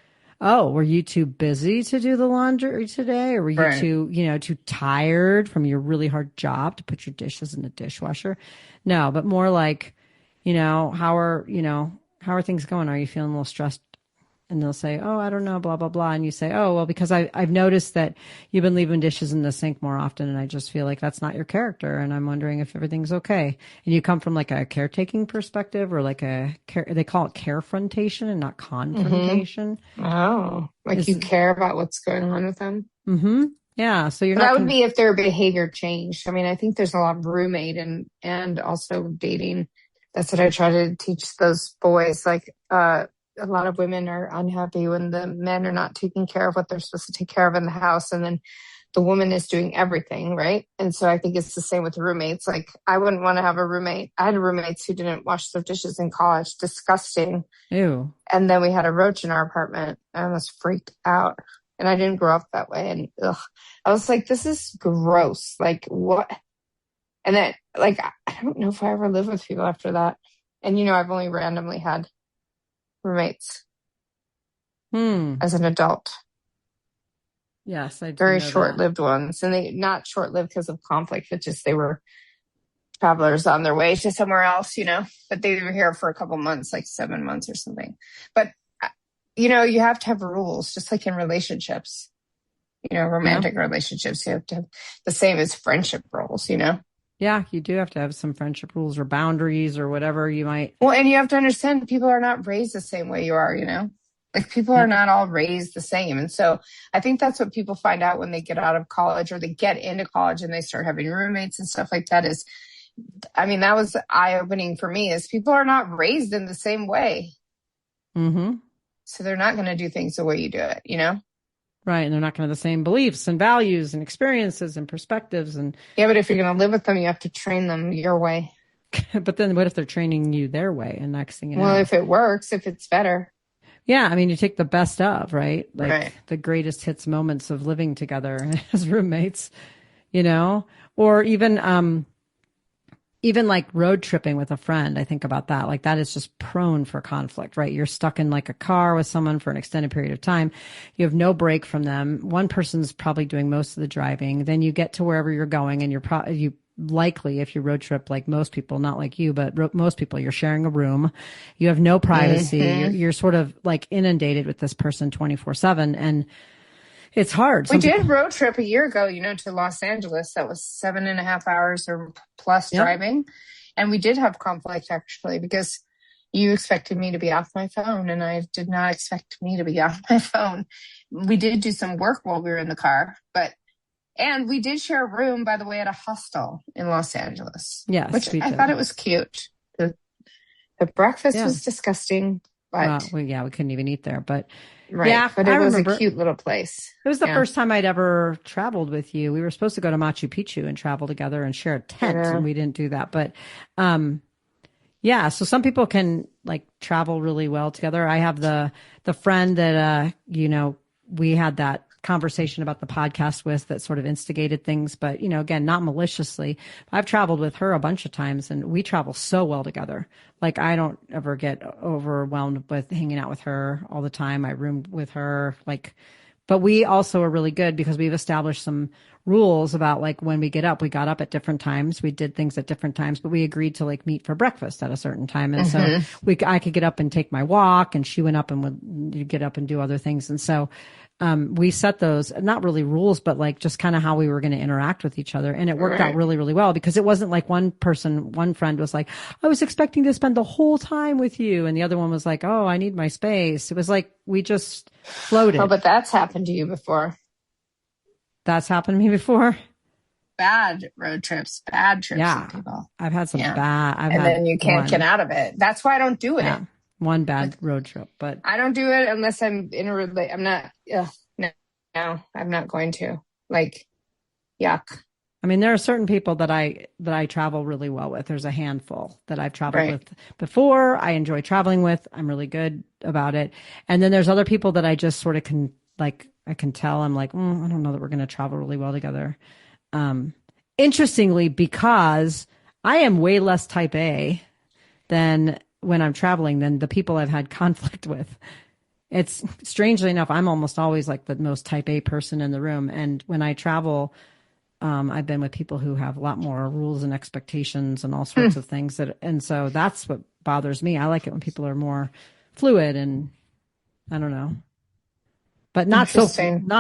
oh, were you too busy to do the laundry today? Or were you too tired from your really hard job to put your dishes in the dishwasher? No, but more like, how are things going? Are you feeling a little stressed And they'll say, oh, I don't know, blah, blah, blah. And you say, oh, well, because I've noticed that you've been leaving dishes in the sink more often. And I just feel like that's not your character. And I'm wondering if everything's okay. And you come from like a caretaking perspective or like they call it carefrontation and not confrontation. Oh, like you care about what's going on with them? Mm-hmm. Yeah. So that would be if their behavior changed. I mean, I think there's a lot of roommate and also dating. That's what I try to teach those boys. Like, a lot of women are unhappy when the men are not taking care of what they're supposed to take care of in the house. And then the woman is doing everything, right? And so I think it's the same with roommates. Like, I wouldn't want to have a roommate. I had roommates who didn't wash their dishes in college. Disgusting. Ew. And then we had a roach in our apartment. I almost freaked out. And I didn't grow up that way. And I was like, this is gross. Like, what? And then, like, I don't know if I ever lived with people after that. And, I've only randomly had roommates as an adult. Yes, I do. Very short-lived ones. And they not short-lived because of conflict, but just they were travelers on their way to somewhere else, But they were here for a couple months, like 7 months or something. But, you have to have rules, just like in relationships. Romantic relationships, you have to have the same as friendship rules, Yeah, you do have to have some friendship rules or boundaries or whatever you might. Well, and you have to understand people are not raised the same way you are, Like people are not all raised the same. And so I think that's what people find out when they get out of college or they get into college and they start having roommates and stuff like that that was eye-opening for me is people are not raised in the same way. Mm-hmm. So they're not going to do things the way you do it, Right. And they're not going to have the same beliefs and values and experiences and perspectives. And yeah, but if you're going to live with them, you have to train them your way. But then what if they're training you their way? And next thing you know. Well, if it works, if it's better. Yeah. I mean, you take the best of, right? Like the greatest hits moments of living together as roommates, or even like road tripping with a friend. I think about that. Like that is just prone for conflict, right? You're stuck in like a car with someone for an extended period of time. You have no break from them. One person's probably doing most of the driving. Then you get to wherever you're going and you likely, if you road trip like most people, not like you, but most people, you're sharing a room. You have no privacy. Mm-hmm. You're sort of like inundated with this person 24/7. And it's hard. We did road trip a year ago, to Los Angeles. That was 7.5 hours or plus driving. And we did have conflict actually because you expected me to be off my phone and I did not expect me to be off my phone. We did do some work while we were in the car, and we did share a room, by the way, at a hostel in Los Angeles. Yes. Which I thought it was cute. The breakfast was disgusting, but we couldn't even eat there, but right. Yeah, but it was a cute little place. It was the first time I'd ever traveled with you. We were supposed to go to Machu Picchu and travel together and share a tent, and we didn't do that. But so some people can like travel really well together. I have the friend that we had that conversation about the podcast with that sort of instigated things, but again, not maliciously. I've traveled with her a bunch of times and we travel so well together. Like I don't ever get overwhelmed with hanging out with her all the time. I roomed with her, but we also are really good because we've established some rules about like when we get up, we got up at different times. We did things at different times, but we agreed to like meet for breakfast at a certain time. And so I could get up and take my walk and she went up and would get up and do other things. And so we set those, not really rules, but like just kind of how we were going to interact with each other. And it worked out really, really well because it wasn't like one friend was like, I was expecting to spend the whole time with you. And the other one was like, oh, I need my space. It was like, we just floated. Oh, but that's happened to you before. That's happened to me before. Bad road trips, bad trips with people. I've had some bad. Then you can't get out of it. That's why I don't do it. Yeah. One bad road trip, but I don't do it unless I'm in a relationship. I'm not. No, I'm not going to. Like, yuck. I mean, there are certain people that I travel really well with. There's a handful that I've traveled with before. I enjoy traveling with. I'm really good about it. And then there's other people that I just sort of can like. I can tell. I'm like, I don't know that we're going to travel really well together. Interestingly, because I am way less type A than when I'm traveling than the people I've had conflict with. It's strangely enough, I'm almost always like the most type A person in the room. And when I travel, I've been with people who have a lot more rules and expectations and all sorts of things and so that's what bothers me. I like it when people are more fluid and I don't know. But not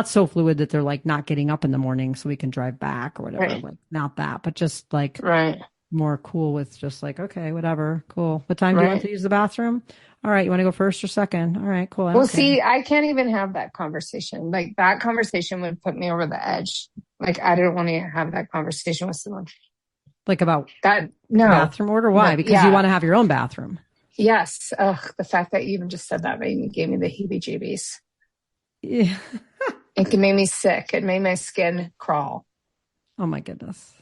so fluid that they're like not getting up in the morning so we can drive back or whatever. Right. Like not that, but just like Right. more cool with just like, okay, whatever, cool. What time do you want to use the bathroom? All right, you want to go first or second? All right, cool. Well, see, I can't even have that conversation. Like that conversation would put me over the edge. Like I don't want to have that conversation with someone. Like about that? No. Bathroom order? Why? Because you want to have your own bathroom. Yes. Ugh, the fact that you even just said that gave me the heebie-jeebies. Yeah. It made me sick. It made my skin crawl. Oh my goodness.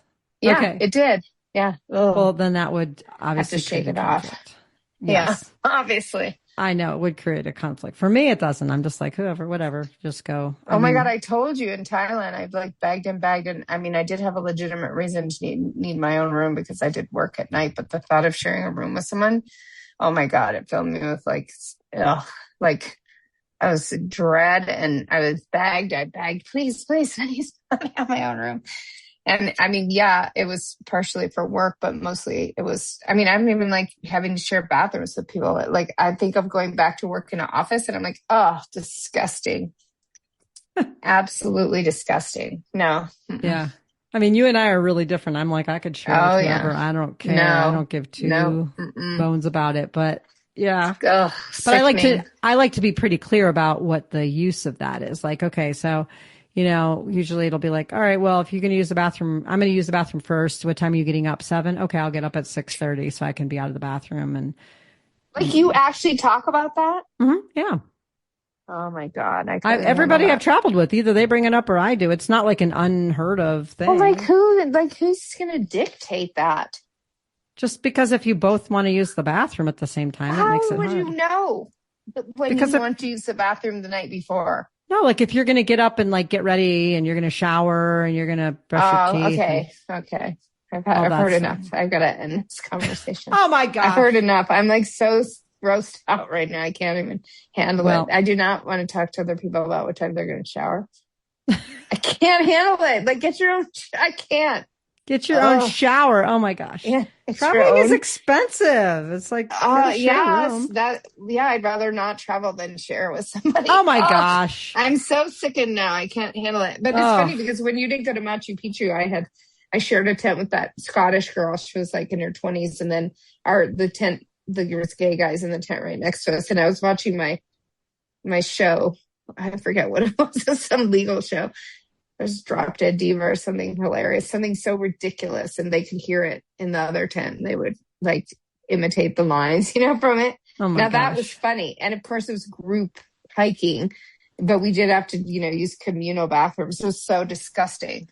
Yeah, okay. It did. Yeah. Ugh. Well, then that would obviously have to shake it off. Yes. Yeah, obviously. I know it would create a conflict. For me, it doesn't. I'm just like, whatever, just go. My God, I told you in Thailand, I've like begged. And I mean, I did have a legitimate reason to need my own room because I did work at night. But the thought of sharing a room with someone, oh my God, it filled me with like I was dread and I was begged. I begged, please, let me have my own room. And I mean, yeah, it was partially for work, but mostly it was, I mean, I don't even like having to share bathrooms with people. Like, I think of going back to work in an office and I'm like, oh, disgusting. Absolutely disgusting. No. Mm-mm. Yeah. I mean, you and I are really different. I'm like, I could share with whoever. I don't care. No. I don't give two bones about it, but yeah. Ugh, but I like to be pretty clear about what the use of that is. Like, okay, so usually it'll be like, all right, well, if you're going to use the bathroom, I'm going to use the bathroom first. What time are you getting up? 7? Okay, I'll get up at 6:30 so I can be out of the bathroom. And like you actually talk about that? Mm-hmm, yeah. Oh my God. Everybody I've traveled with, either they bring it up or I do. It's not like an unheard of thing. Well, who's going to dictate that? Just because if you both want to use the bathroom at the same time, it makes it hard. How would you know when you want to use the bathroom the night before? No, like if you're going to get up and like get ready and you're going to shower and you're going to brush your teeth. Okay. I've heard enough. I've got to end this conversation. Oh my God. I've heard enough. I'm like so grossed out right now. I can't even handle it. I do not want to talk to other people about what time they're going to shower. I can't handle it. Like get your own. I can't. Get your own shower. Oh my gosh. Yeah, traveling is expensive. It's like, I'd rather not travel than share with somebody. Oh my gosh. I'm so sickened now. I can't handle it. But it's funny because when you didn't go to Machu Picchu, I shared a tent with that Scottish girl. She was like in her 20s. And then there was gay guys in the tent right next to us. And I was watching my show. I forget what it was, some legal show. There's Drop Dead Diva or something hilarious, something so ridiculous. And they could hear it in the other tent. And they would like imitate the lines, from it. Oh my gosh. That was funny. And of course it was group hiking, but we did have to, use communal bathrooms. It was so disgusting.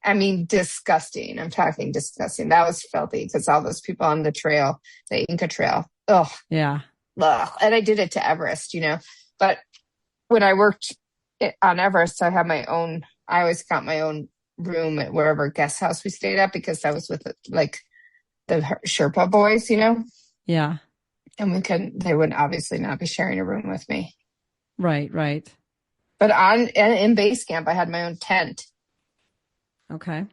I mean, disgusting. I'm talking disgusting. That was filthy because all those people on the trail, the Inca Trail. Ugh. Yeah. Ugh. And I did it to Everest, but when I worked on Everest, I always got my own room at wherever guest house we stayed at because I was with like the Sherpa boys, Yeah. And they would obviously not be sharing a room with me. Right. But in base camp, I had my own tent. Okay.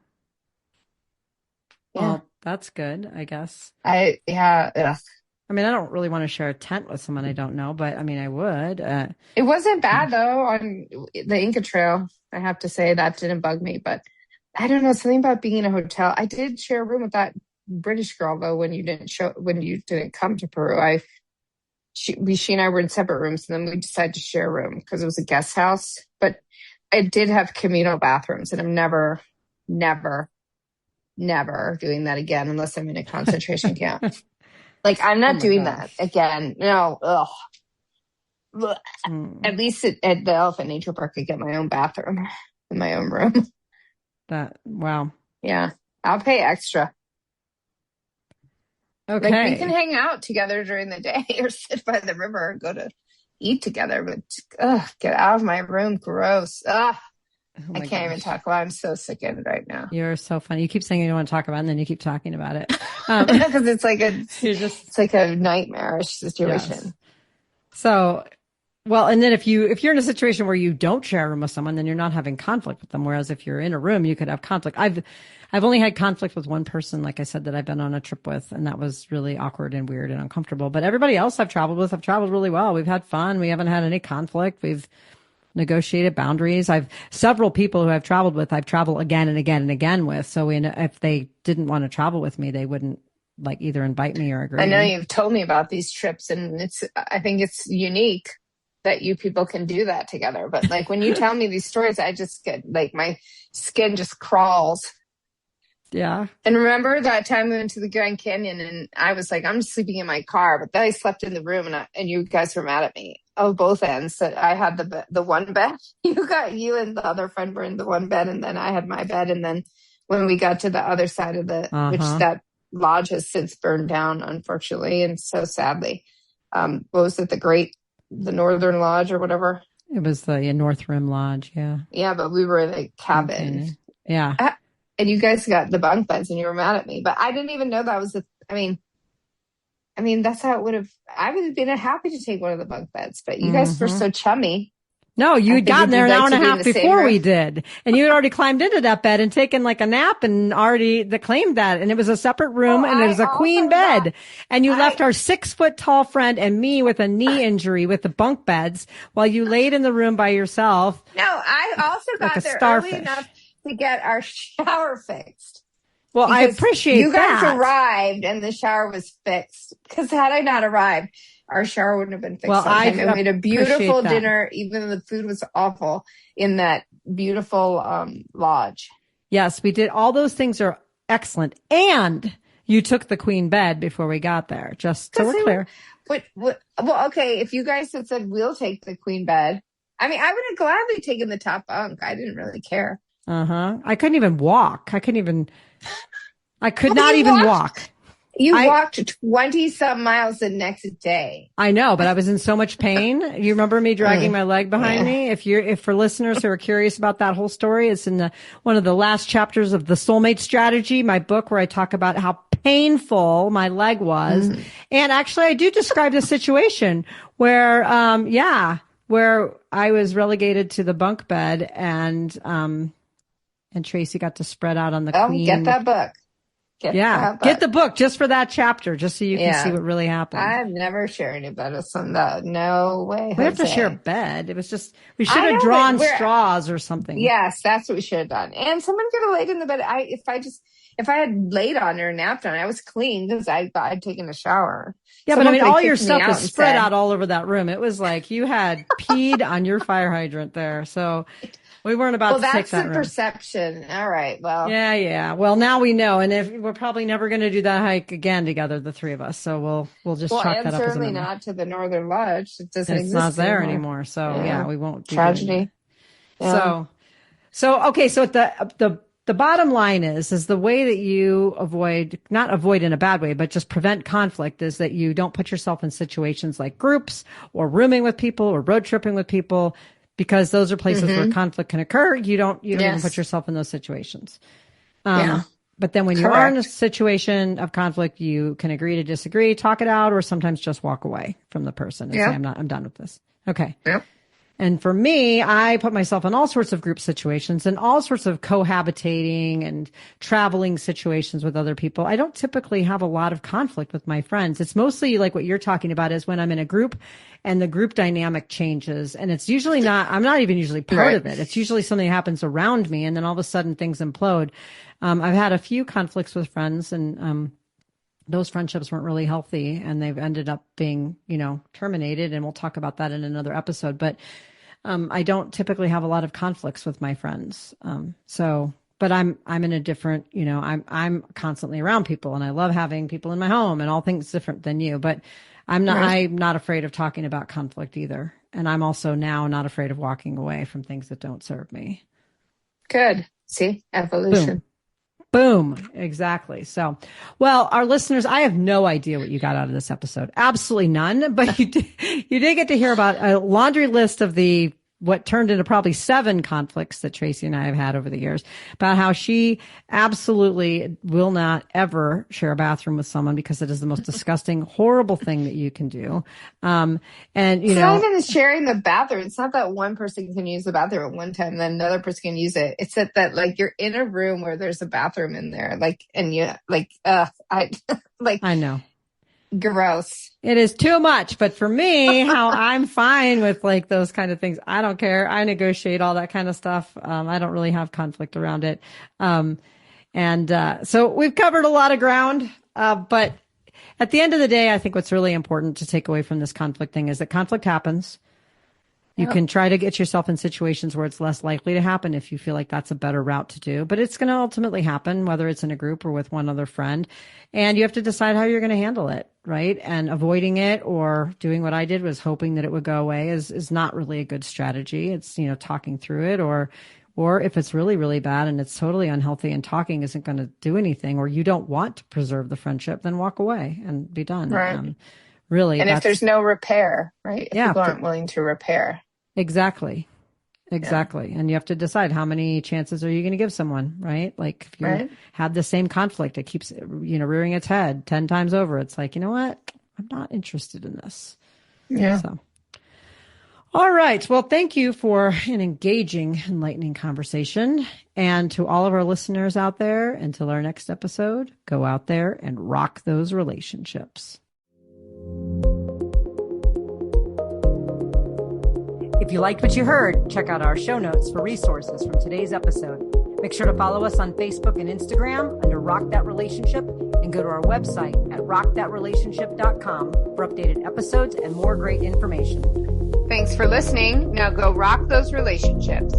Yeah. Well, that's good, I guess. Ugh. I mean, I don't really want to share a tent with someone I don't know, but I mean, I would. It wasn't bad though on the Inca Trail. I have to say that didn't bug me, but I don't know, something about being in a hotel. I did share a room with that British girl though when you didn't come to Peru. She and I were in separate rooms, and then we decided to share a room because it was a guest house. But I did have communal bathrooms, and I'm never doing that again unless I'm in a concentration camp. Like, I'm not doing that again. No. Ugh. At least at the Elephant Nature Park, I get my own bathroom in my own room. Wow. Yeah. I'll pay extra. Okay. Like, we can hang out together during the day or sit by the river and go to eat together. But, get out of my room. Gross. I can't even talk about it. I'm so sickened right now. You're so funny. You keep saying you don't want to talk about it, and then you keep talking about it. Because it's like it's like a nightmarish situation. Yes. So Well, and then if you're in a situation where you don't share a room with someone, then you're not having conflict with them. Whereas if you're in a room, you could have conflict. I've only had conflict with one person, like I said, that I've been on a trip with, and that was really awkward and weird and uncomfortable. But everybody else I've traveled with, I've traveled really well. We've had fun. We haven't had any conflict. We've negotiated boundaries. I've several people who I've traveled with, I've traveled again and again and again with. So if they didn't want to travel with me, they wouldn't like either invite me or agree. I know you've told me about these trips, and I think it's unique that you people can do that together. But like when you tell me these stories, I just get like my skin just crawls. Yeah. And remember that time we went to the Grand Canyon and I was like, I'm sleeping in my car, but then I slept in the room and you guys were mad at me of both ends that I had the one bed. You and the other friend were in the one bed, and then I had my bed. And then when we got to the other side of which that lodge has since burned down, unfortunately, and so sadly. What was it? The Northern Lodge or whatever? It was the North Rim Lodge. Yeah. Yeah. But we were in a cabin. Okay. Yeah. And you guys got the bunk beds and you were mad at me, but I didn't even know that was I mean, that's how it would have, I would have been happy to take one of the bunk beds, but you guys were so chummy. No, you had gotten there an hour and a half before we did. And you had already climbed into that bed and taken like a nap and already claimed that. And it was a separate room and it was a queen bed. And you left our 6-foot tall friend and me with a knee injury with the bunk beds while you laid in the room by yourself. No, I also got there early enough to get our shower fixed. Well, I appreciate you guys that. arrived and the shower was fixed. Because had I not arrived, our shower wouldn't have been fixed. Well, and we made a beautiful dinner, even though the food was awful, in that beautiful lodge. Yes, we did. All those things are excellent. And you took the queen bed before we got there, just so we're clear. Well, okay, if you guys had said, we'll take the queen bed, I mean, I would have gladly taken the top bunk. I didn't really care. I couldn't even walk. I could not even walk. You walked 20-some miles the next day. I know, but I was in so much pain. You remember me dragging my leg behind me? If for listeners who are curious about that whole story, it's in one of the last chapters of The Soulmate Strategy, my book, where I talk about how painful my leg was. And actually, I do describe the situation where, where I was relegated to the bunk bed and Tracy got to spread out on the queen. Get that book. Get the book just for that chapter, just so you can see what really happened. I've never shared any bed with someone. No way. We have to share a bed. It was just, we should have drawn straws or something. Yes, that's what we should have done. And someone could have laid in the bed. If I had laid on it or napped on it, I was clean because I'd taken a shower. Yeah, but I mean, all your stuff was spread out all over that room. It was like you had peed on your fire hydrant there. So we weren't about to take that room. Well, that's the perception. All right. Well. Yeah. Well, now we know, and we're probably never going to do that hike again together, the three of us. So we'll just chalk that up as a certainly not to the Northern Lodge. It doesn't exist. It's not there anymore. So we won't do tragedy. Yeah. So okay. So the bottom line is the way that you not avoid in a bad way, but just prevent conflict is that you don't put yourself in situations like groups or rooming with people or road tripping with people, because those are places where conflict can occur. You don't even put yourself in those situations. But then when you are in a situation of conflict, you can agree to disagree, talk it out, or sometimes just walk away from the person and say, I'm done with this. Okay. Yep. And for me, I put myself in all sorts of group situations and all sorts of cohabitating and traveling situations with other people. I don't typically have a lot of conflict with my friends. It's mostly like what you're talking about is when I'm in a group and the group dynamic changes. And it's usually I'm not even usually part of it. It's usually something that happens around me and then all of a sudden things implode. I've had a few conflicts with friends and, those friendships weren't really healthy and they've ended up being, terminated. And we'll talk about that in another episode. But I don't typically have a lot of conflicts with my friends. But I'm in a different, I'm constantly around people and I love having people in my home and all things different than you. But I'm not afraid of talking about conflict either. And I'm also now not afraid of walking away from things that don't serve me. Good. See, evolution. Boom. Exactly. So, well, our listeners, I have no idea what you got out of this episode. Absolutely none. But you did get to hear about a laundry list of the what turned into probably 7 conflicts that Tracy and I have had over the years about how she absolutely will not ever share a bathroom with someone because it is the most disgusting, horrible thing that you can do. And it's not even sharing the bathroom. It's not that one person can use the bathroom at one time and then another person can use it. It's that like you're in a room where there's a bathroom in there, like, and you I know. Gross. It is too much. But for me, how I'm fine with like those kind of things. I don't care. I negotiate all that kind of stuff. I don't really have conflict around it. So we've covered a lot of ground. But at the end of the day, I think what's really important to take away from this conflict thing is that conflict happens. You can try to get yourself in situations where it's less likely to happen if you feel like that's a better route to do. But it's going to ultimately happen, whether it's in a group or with one other friend. And you have to decide how you're going to handle it, right? And avoiding it or doing what I did was hoping that it would go away is not really a good strategy. It's, talking through it or if it's really, really bad and it's totally unhealthy and talking isn't going to do anything or you don't want to preserve the friendship, then walk away and be done. Right. Really. And if there's no repair, right? If people aren't willing to repair. Exactly. Yeah. And you have to decide how many chances are you going to give someone, right? Like if you have the same conflict, it keeps, rearing its head 10 times over. It's like, you know what? I'm not interested in this. Yeah. So, all right. Well, thank you for an engaging, enlightening conversation. And to all of our listeners out there, until our next episode, go out there and rock those relationships. If you liked what you heard, check out our show notes for resources from today's episode. Make sure to follow us on Facebook and Instagram under Rock That Relationship and go to our website at rockthatrelationship.com for updated episodes and more great information. Thanks for listening. Now go rock those relationships.